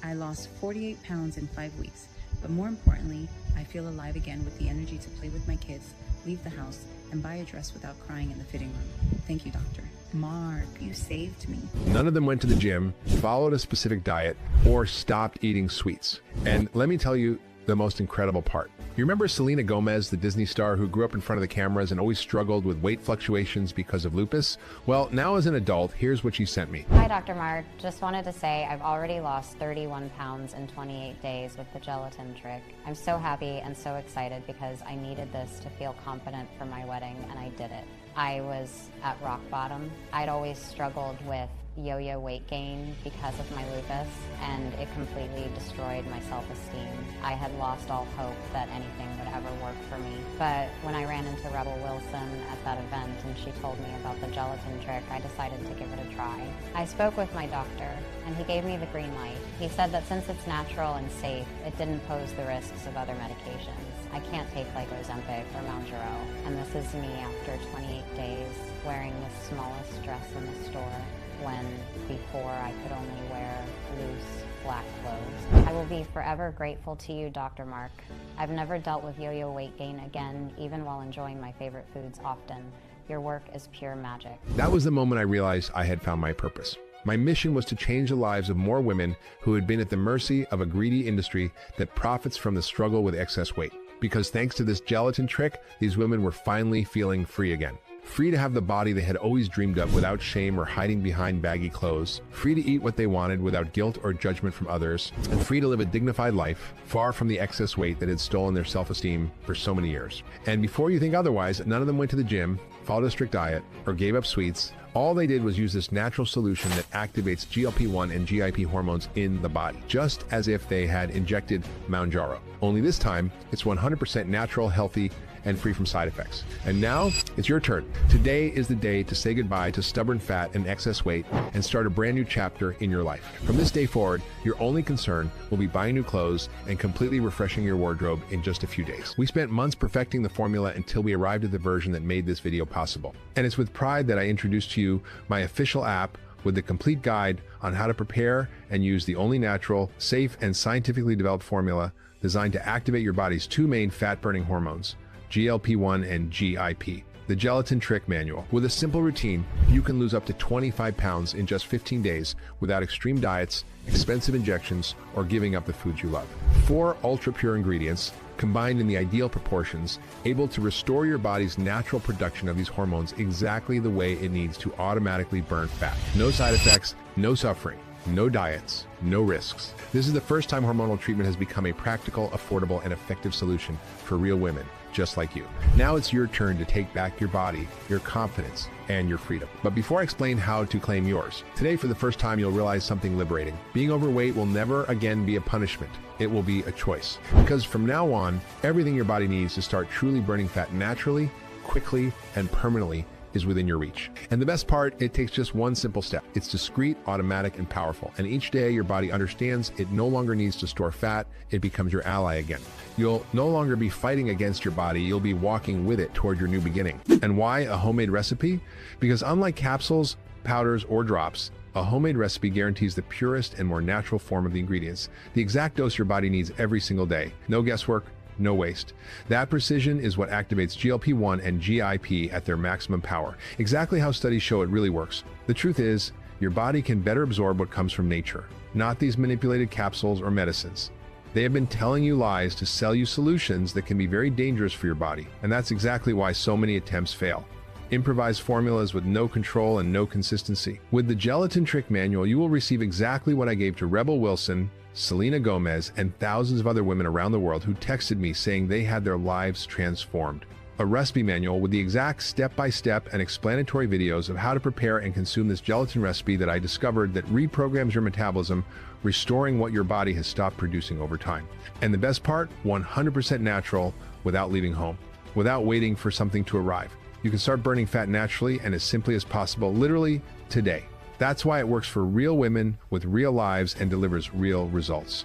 I lost 48 pounds in 5 weeks, but more importantly, I feel alive again with the energy to play with my kids, leave the house, and buy a dress without crying in the fitting room. Thank you, doctor. Mark, you saved me. None of them went to the gym, followed a specific diet, or stopped eating sweets. And let me tell you the most incredible part. You remember Selena Gomez, the Disney star who grew up in front of the cameras and always struggled with weight fluctuations because of lupus? Well, now as an adult, here's what she sent me. Hi, Dr. Mark. Just wanted to say I've already lost 31 pounds in 28 days with the gelatin trick. I'm so happy and so excited because I needed this to feel confident for my wedding, and I did it. I was at rock bottom. I'd always struggled with yo-yo weight gain because of my lupus, and it completely destroyed my self-esteem. I had lost all hope that anything would ever work for me. But when I ran into Rebel Wilson at that event and she told me about the gelatin trick, I decided to give it a try. I spoke with my doctor, and he gave me the green light. He said that since it's natural and safe, it didn't pose the risks of other medications. I can't take like Ozempic or Mounjaro, and this is me after 28 days wearing the smallest dress in the store, when before I could only wear loose black clothes. I will be forever grateful to you, Dr. Mark. I've never dealt with yo-yo weight gain again, even while enjoying my favorite foods often. Your work is pure magic. That was the moment I realized I had found my purpose. My mission was to change the lives of more women who had been at the mercy of a greedy industry that profits from the struggle with excess weight. Because thanks to this gelatin trick, these women were finally feeling free again. Free to have the body they had always dreamed of without shame or hiding behind baggy clothes, free to eat what they wanted without guilt or judgment from others, and free to live a dignified life, far from the excess weight that had stolen their self-esteem for so many years. And before you think otherwise, none of them went to the gym, followed a strict diet, or gave up sweets. All they did was use this natural solution that activates GLP-1 and GIP hormones in the body, just as if they had injected Mounjaro. Only this time, it's 100% natural, healthy, and free from side effects. And now, it's your turn. Today is the day to say goodbye to stubborn fat and excess weight and start a brand new chapter in your life. From this day forward, your only concern will be buying new clothes and completely refreshing your wardrobe in just a few days. We spent months perfecting the formula until we arrived at the version that made this video possible. And it's with pride that I introduce to you my official app with the complete guide on how to prepare and use the only natural, safe, and scientifically developed formula designed to activate your body's 2 main fat-burning hormones, GLP-1 and GIP. The Gelatin Trick Manual. With a simple routine, you can lose up to 25 pounds in just 15 days without extreme diets, expensive injections, or giving up the foods you love. 4 ultra-pure ingredients, combined in the ideal proportions, able to restore your body's natural production of these hormones exactly the way it needs to automatically burn fat. No side effects, no suffering, no diets, no risks. This is the first time hormonal treatment has become a practical, affordable, and effective solution for real women just like you. Now it's your turn to take back your body, your confidence, and your freedom. But before I explain how to claim yours, today for the first time you'll realize something liberating. Being overweight will never again be a punishment. It will be a choice. Because from now on, everything your body needs to start truly burning fat naturally, quickly, and permanently is within your reach. And the best part, it takes just one simple step. It's discreet, automatic, and powerful. And each day your body understands it no longer needs to store fat, it becomes your ally again. You'll no longer be fighting against your body, you'll be walking with it toward your new beginning. And why a homemade recipe? Because unlike capsules, powders, or drops, a homemade recipe guarantees the purest and more natural form of the ingredients, the exact dose your body needs every single day. No guesswork, no waste. That precision is what activates GLP-1 and GIP at their maximum power, exactly how studies show it really works. The truth is, your body can better absorb what comes from nature, not these manipulated capsules or medicines. They have been telling you lies to sell you solutions that can be very dangerous for your body, and that's exactly why so many attempts fail. Improvised formulas with no control and no consistency. With the Gelatin Trick Manual, you will receive exactly what I gave to Rebel Wilson, Selena Gomez, and thousands of other women around the world who texted me saying they had their lives transformed. A recipe manual with the exact step-by-step and explanatory videos of how to prepare and consume this gelatin recipe that I discovered that reprograms your metabolism, restoring what your body has stopped producing over time. And the best part, 100% natural without leaving home, without waiting for something to arrive. You can start burning fat naturally and as simply as possible, literally today. That's why it works for real women with real lives and delivers real results.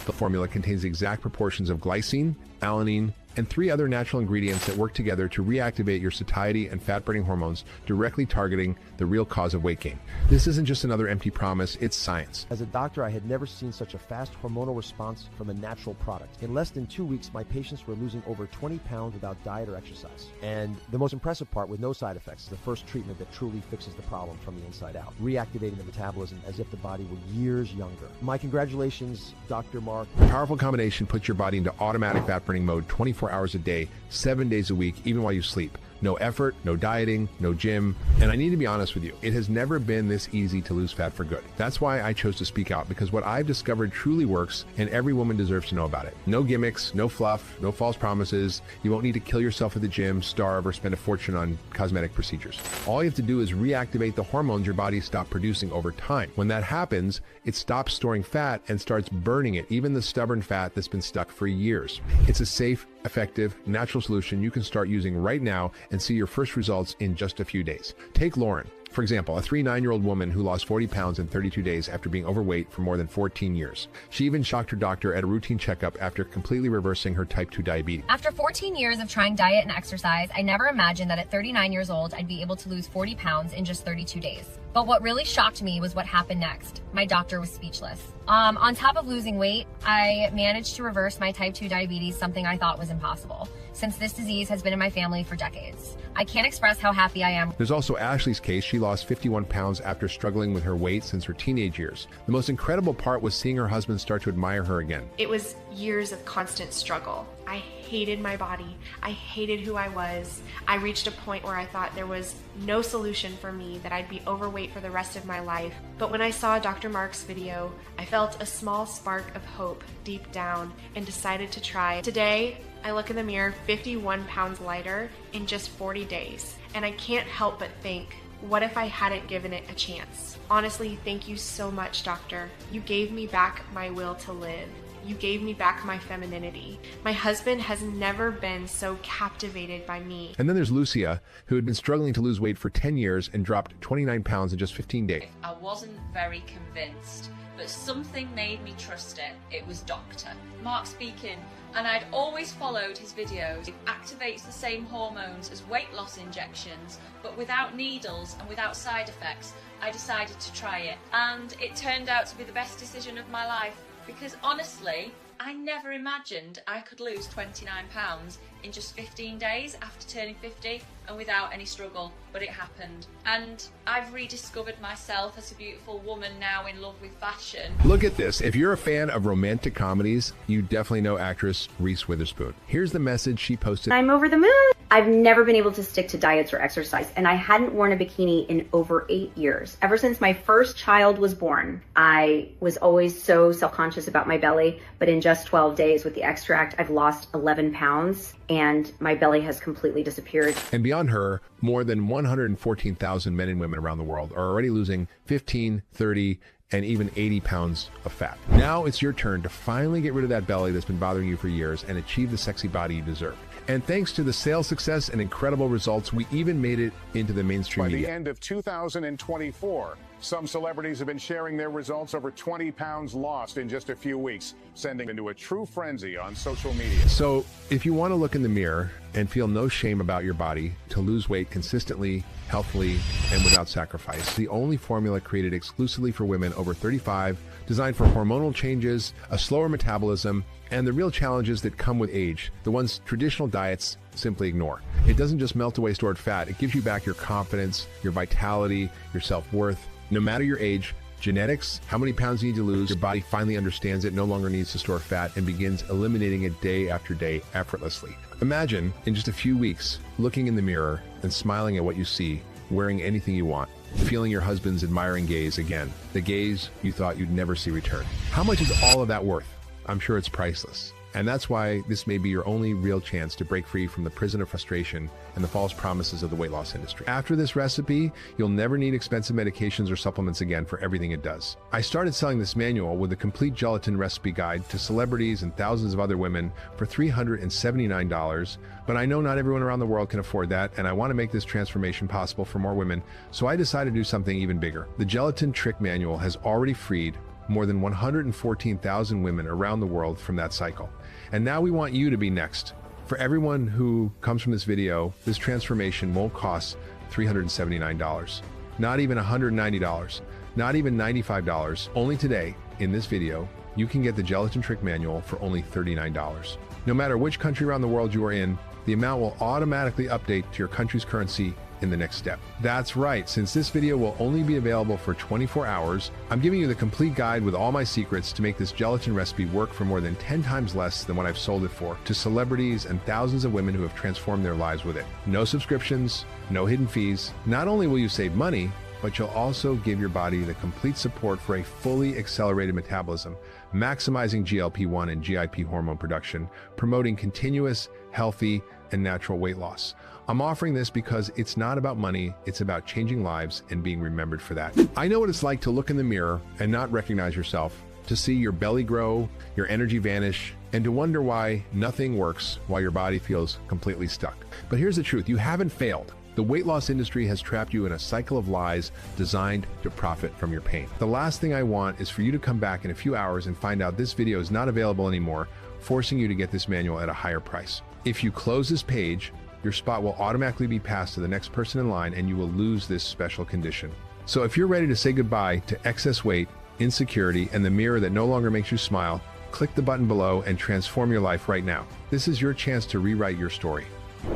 The formula contains the exact proportions of glycine, alanine, and 3 other natural ingredients that work together to reactivate your satiety and fat-burning hormones, directly targeting the real cause of weight gain. This isn't just another empty promise, it's science. As a doctor, I had never seen such a fast hormonal response from a natural product. In less than 2 weeks, my patients were losing over 20 pounds without diet or exercise. And the most impressive part, with no side effects, is the first treatment that truly fixes the problem from the inside out, reactivating the metabolism as if the body were years younger. My congratulations, Dr. Mark. The powerful combination puts your body into automatic fat-burning mode 24 hours a day, 7 days a week, even while you sleep. No effort, no dieting, no gym. And I need to be honest with you, it has never been this easy to lose fat for good. That's why I chose to speak out, because what I've discovered truly works, and every woman deserves to know about it. No gimmicks, no fluff, no false promises. You won't need to kill yourself at the gym, starve, or spend a fortune on cosmetic procedures. All you have to do is reactivate the hormones your body stopped producing over time. When that happens, it stops storing fat and starts burning it, even the stubborn fat that's been stuck for years. It's a safe, effective, natural solution you can start using right now and see your first results in just a few days. Take Lauren, for example, a 39-year-old woman who lost 40 pounds in 32 days after being overweight for more than 14 years. She even shocked her doctor at a routine checkup after completely reversing her type 2 diabetes. After 14 years of trying diet and exercise, I never imagined that at 39 years old, I'd be able to lose 40 pounds in just 32 days. But what really shocked me was what happened next. My doctor was speechless. On top of losing weight, I managed to reverse my type 2 diabetes, something I thought was impossible, since this disease has been in my family for decades. I can't express how happy I am. There's also Ashley's case. She lost 51 pounds after struggling with her weight since her teenage years. The most incredible part was seeing her husband start to admire her again. It was years of constant struggle. I hated my body. I hated who I was. I reached a point where I thought there was no solution for me, that I'd be overweight for the rest of my life. But when I saw Dr. Mark's video, I felt a small spark of hope deep down and decided to try. Today, I look in the mirror 51 pounds lighter in just 40 days. And I can't help but think, what if I hadn't given it a chance? Honestly, thank you so much, doctor. You gave me back my will to live. You gave me back my femininity. My husband has never been so captivated by me. And then there's Lucia, who had been struggling to lose weight for 10 years and dropped 29 pounds in just 15 days. I wasn't very convinced, but something made me trust it. It was Dr. Mark speaking, and I'd always followed his videos. It activates the same hormones as weight loss injections, but without needles and without side effects. I decided to try it, and it turned out to be the best decision of my life. Because honestly, I never imagined I could lose 29 pounds in just 15 days after turning 50 and without any struggle, but it happened. And I've rediscovered myself as a beautiful woman now in love with fashion. Look at this. If you're a fan of romantic comedies, you definitely know actress Reese Witherspoon. Here's the message she posted. I'm over the moon. I've never been able to stick to diets or exercise, and I hadn't worn a bikini in over 8 years. Ever since my first child was born, I was always so self-conscious about my belly, but in just 12 days with the extract, I've lost 11 pounds, and my belly has completely disappeared. And beyond her, more than 114,000 men and women around the world are already losing 15, 30, and even 80 pounds of fat. Now it's your turn to finally get rid of that belly that's been bothering you for years and achieve the sexy body you deserve. And thanks to the sales success and incredible results, we even made it into the mainstream media. By the end of 2024, Some celebrities have been sharing their results, over 20 pounds lost in just a few weeks, sending into a true frenzy on social media. So if you want to look in the mirror and feel no shame about your body, to lose weight consistently, healthily, and without sacrifice, the only formula created exclusively for women over 35, designed for hormonal changes, a slower metabolism, and the real challenges that come with age, the ones traditional diets simply ignore. It doesn't just melt away stored fat, it gives you back your confidence, your vitality, your self-worth. No matter your age, genetics, how many pounds you need to lose, your body finally understands it no longer needs to store fat and begins eliminating it day after day effortlessly. Imagine, in just a few weeks, looking in the mirror and smiling at what you see, wearing anything you want, feeling your husband's admiring gaze again, the gaze you thought you'd never see return. How much is all of that worth? I'm sure it's priceless. And that's why this may be your only real chance to break free from the prison of frustration and the false promises of the weight loss industry. After this recipe, you'll never need expensive medications or supplements again for everything it does. I started selling this manual with a complete gelatin recipe guide to celebrities and thousands of other women for $379, but I know not everyone around the world can afford that, and I want to make this transformation possible for more women, so I decided to do something even bigger. The Gelatin Trick Manual has already freed more than 114,000 women around the world from that cycle. And now we want you to be next. For everyone who comes from this video, this transformation won't cost $379, not even $190, not even $95. Only today, in this video, you can get the Gelatin Trick Manual for only $39. No matter which country around the world you are in, the amount will automatically update to your country's currency in the next step. That's right, since this video will only be available for 24 hours, I'm giving you the complete guide with all my secrets to make this gelatin recipe work for more than 10 times less than what I've sold it for to celebrities and thousands of women who have transformed their lives with it. No subscriptions, no hidden fees. Not only will you save money, but you'll also give your body the complete support for a fully accelerated metabolism, maximizing GLP-1 and GIP hormone production, promoting continuous, healthy, and natural weight loss. I'm offering this because it's not about money, it's about changing lives and being remembered for that. I know what it's like to look in the mirror and not recognize yourself, to see your belly grow, your energy vanish, and to wonder why nothing works while your body feels completely stuck. But here's the truth, you haven't failed. The weight loss industry has trapped you in a cycle of lies designed to profit from your pain. The last thing I want is for you to come back in a few hours and find out this video is not available anymore, forcing you to get this manual at a higher price. If you close this page, your spot will automatically be passed to the next person in line and you will lose this special condition. So if you're ready to say goodbye to excess weight, insecurity, and the mirror that no longer makes you smile, click the button below and transform your life right now. This is your chance to rewrite your story.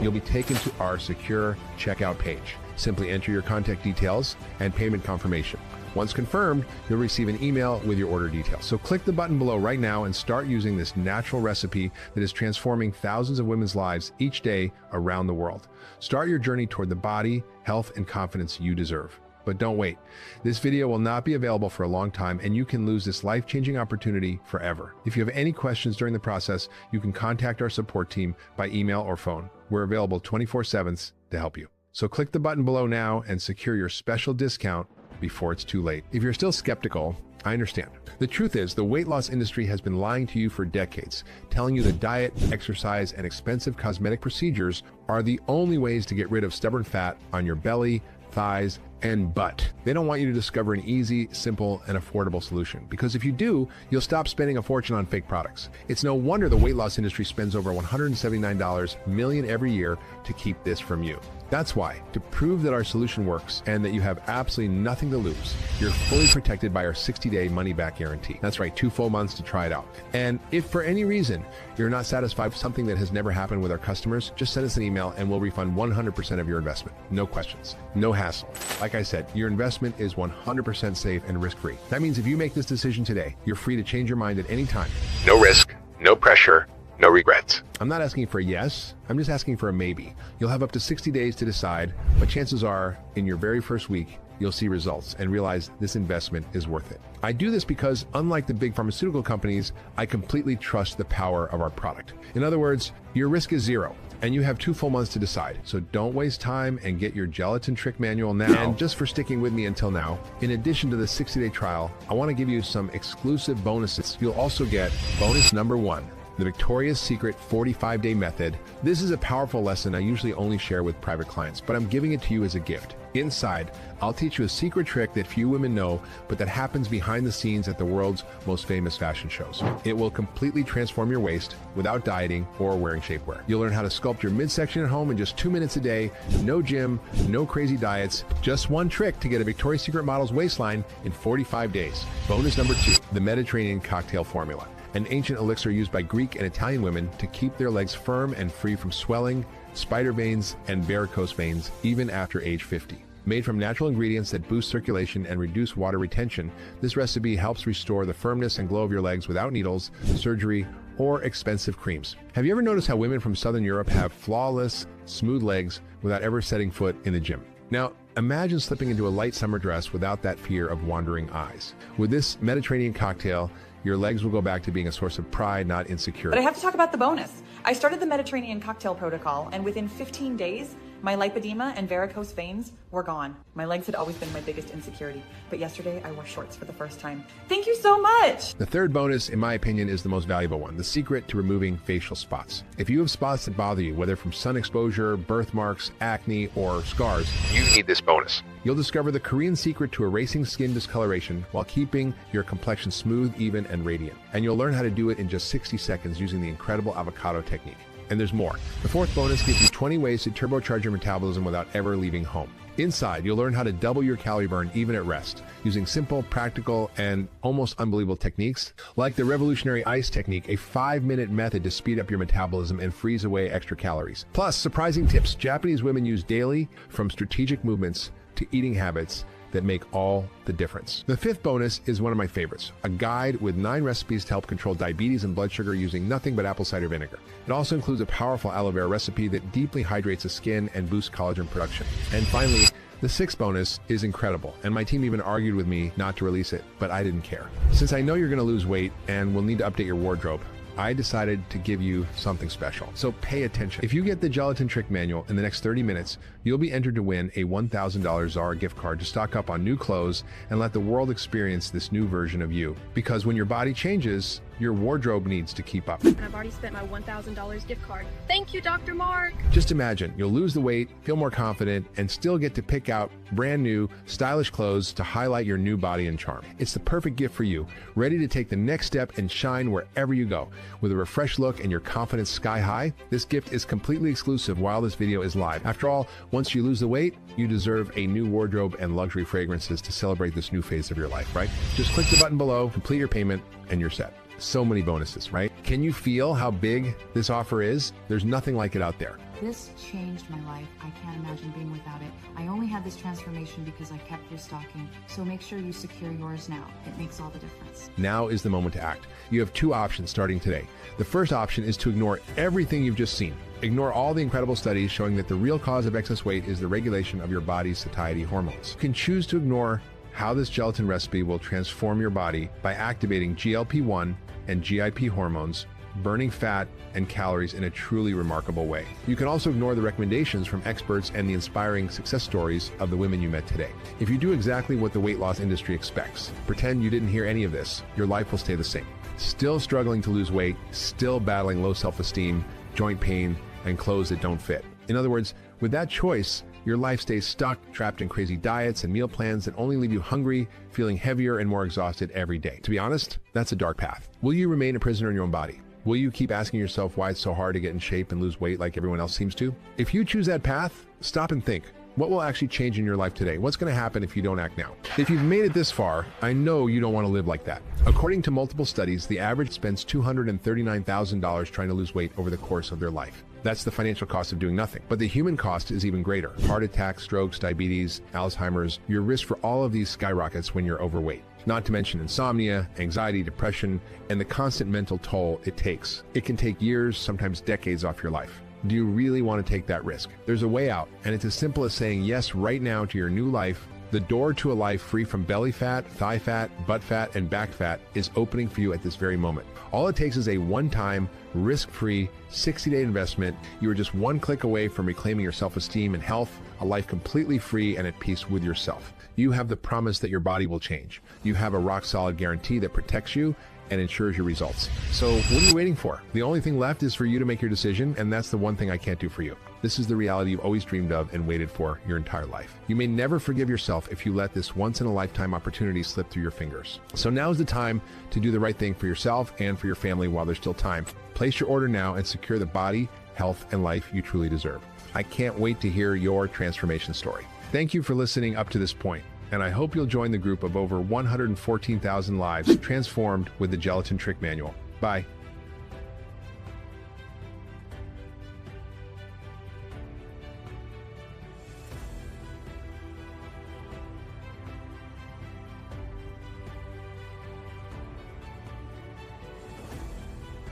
You'll be taken to our secure checkout page. Simply enter your contact details and payment confirmation. Once confirmed, you'll receive an email with your order details. So click the button below right now and start using this natural recipe that is transforming thousands of women's lives each day around the world. Start your journey toward the body, health, and confidence you deserve. But don't wait. This video will not be available for a long time and you can lose this life-changing opportunity forever. If you have any questions during the process, you can contact our support team by email or phone. We're available 24/7 to help you. So click the button below now and secure your special discount before it's too late. If you're still skeptical, I understand. The truth is, the weight loss industry has been lying to you for decades, telling you that diet, exercise, and expensive cosmetic procedures are the only ways to get rid of stubborn fat on your belly, thighs, and butt. They don't want you to discover an easy, simple, and affordable solution, because if you do, you'll stop spending a fortune on fake products. It's no wonder the weight loss industry spends over $179 million every year to keep this from you. That's why, to prove that our solution works and that you have absolutely nothing to lose, you're fully protected by our 60-day money-back guarantee. That's right, 2 full months to try it out. And if for any reason you're not satisfied with something that has never happened with our customers, just send us an email and we'll refund 100% of your investment. No questions, no hassle. Like I said, your investment is 100% safe and risk-free. That means if you make this decision today, you're free to change your mind at any time. No risk, no pressure, no regrets. I'm not asking for a yes, I'm just asking for a maybe. You'll have up to 60 days to decide, but chances are, in your very first week, you'll see results and realize this investment is worth it. I do this because, unlike the big pharmaceutical companies, I completely trust the power of our product. In other words, your risk is zero, and you have 2 full months to decide. So don't waste time and get your Gelatin Trick Manual now. And just for sticking with me until now, in addition to the 60-day trial, I want to give you some exclusive bonuses. You'll also get bonus number 1. The Victoria's Secret 45-Day Method. This is a powerful lesson I usually only share with private clients, but I'm giving it to you as a gift. Inside, I'll teach you a secret trick that few women know, but that happens behind the scenes at the world's most famous fashion shows. It will completely transform your waist without dieting or wearing shapewear. You'll learn how to sculpt your midsection at home in just 2 minutes a day. No gym, no crazy diets, just one trick to get a Victoria's Secret model's waistline in 45 days. Bonus number 2, the Mediterranean cocktail formula, an ancient elixir used by Greek and Italian women to keep their legs firm and free from swelling, spider veins, and varicose veins even after age 50. Made from natural ingredients that boost circulation and reduce water retention, this recipe helps restore the firmness and glow of your legs without needles, surgery, or expensive creams. Have you ever noticed how women from Southern Europe have flawless, smooth legs without ever setting foot in the gym? Now, imagine slipping into a light summer dress without that fear of wandering eyes. With this Mediterranean cocktail, your legs will go back to being a source of pride, not insecurity. But I have to talk about the bonus. I started the Mediterranean cocktail protocol, and within 15 days, my lipedema and varicose veins were gone. My legs had always been my biggest insecurity, but yesterday I wore shorts for the first time. Thank you so much! The third bonus, in my opinion, is the most valuable one, the secret to removing facial spots. If you have spots that bother you, whether from sun exposure, birthmarks, acne, or scars, you need this bonus. You'll discover the Korean secret to erasing skin discoloration while keeping your complexion smooth, even, and radiant. And you'll learn how to do it in just 60 seconds using the incredible avocado technique. And there's more. The fourth bonus gives you 20 ways to turbocharge your metabolism without ever leaving home. Inside, you'll learn how to double your calorie burn even at rest, using simple, practical, and almost unbelievable techniques, like the revolutionary ice technique, a 5-minute method to speed up your metabolism and freeze away extra calories. Plus, surprising tips Japanese women use daily, from strategic movements to eating habits that make all the difference. The fifth bonus is one of my favorites, a guide with 9 recipes to help control diabetes and blood sugar using nothing but apple cider vinegar. It also includes a powerful aloe vera recipe that deeply hydrates the skin and boosts collagen production. And finally, the sixth bonus is incredible, and my team even argued with me not to release it, but I didn't care. Since I know you're gonna lose weight and will need to update your wardrobe, I decided to give you something special. So pay attention. If you get the Gelatin Trick Manual in the next 30 minutes, you'll be entered to win a $1,000 Zara gift card to stock up on new clothes and let the world experience this new version of you. Because when your body changes, your wardrobe needs to keep up. And I've already spent my $1,000 gift card. Thank you, Dr. Mark. Just imagine, you'll lose the weight, feel more confident, and still get to pick out brand new, stylish clothes to highlight your new body and charm. It's the perfect gift for you, ready to take the next step and shine wherever you go. With a refreshed look and your confidence sky high, this gift is completely exclusive while this video is live. After all, once you lose the weight, you deserve a new wardrobe and luxury fragrances to celebrate this new phase of your life, right? Just click the button below, complete your payment, and you're set. So many bonuses, right? Can you feel how big this offer is? There's nothing like it out there. This changed my life. I can't imagine being without it. I only had this transformation because I kept restocking. So make sure you secure yours now. It makes all the difference. Now is the moment to act. You have 2 options starting today. The first option is to ignore everything you've just seen. Ignore all the incredible studies showing that the real cause of excess weight is the regulation of your body's satiety hormones. You can choose to ignore how this gelatin recipe will transform your body by activating GLP-1 and GIP hormones, burning fat and calories in a truly remarkable way. You can also ignore the recommendations from experts and the inspiring success stories of the women you met today. If you do exactly what the weight loss industry expects, pretend you didn't hear any of this, your life will stay the same. Still struggling to lose weight, still battling low self-esteem, joint pain, and clothes that don't fit. In other words, with that choice, your life stays stuck, trapped in crazy diets and meal plans that only leave you hungry, feeling heavier and more exhausted every day. To be honest, that's a dark path. Will you remain a prisoner in your own body? Will you keep asking yourself why it's so hard to get in shape and lose weight like everyone else seems to? If you choose that path, stop and think. What will actually change in your life today? What's going to happen if you don't act now? If you've made it this far, I know you don't want to live like that. According to multiple studies, the average spends $239,000 trying to lose weight over the course of their life. That's the financial cost of doing nothing. But the human cost is even greater. Heart attacks, strokes, diabetes, Alzheimer's. Your risk for all of these skyrockets when you're overweight. Not to mention insomnia, anxiety, depression, and the constant mental toll it takes. It can take years, sometimes decades off your life. Do you really want to take that risk? There's a way out, and it's as simple as saying yes right now to your new life. The door to a life free from belly fat, thigh fat, butt fat, and back fat is opening for you at this very moment. All it takes is a one-time, risk-free, 60-day investment. You are just one click away from reclaiming your self-esteem and health, a life completely free and at peace with yourself. You have the promise that your body will change. You have a rock-solid guarantee that protects you and ensures your results. So what are you waiting for? The only thing left is for you to make your decision, and that's the one thing I can't do for you. This is the reality you've always dreamed of and waited for your entire life. You may never forgive yourself if you let this once-in-a-lifetime opportunity slip through your fingers. So now is the time to do the right thing for yourself and for your family while there's still time. Place your order now and secure the body, health, and life you truly deserve. I can't wait to hear your transformation story. Thank you for listening up to this point, and I hope you'll join the group of over 114,000 lives transformed with the Gelatin Trick Manual. Bye.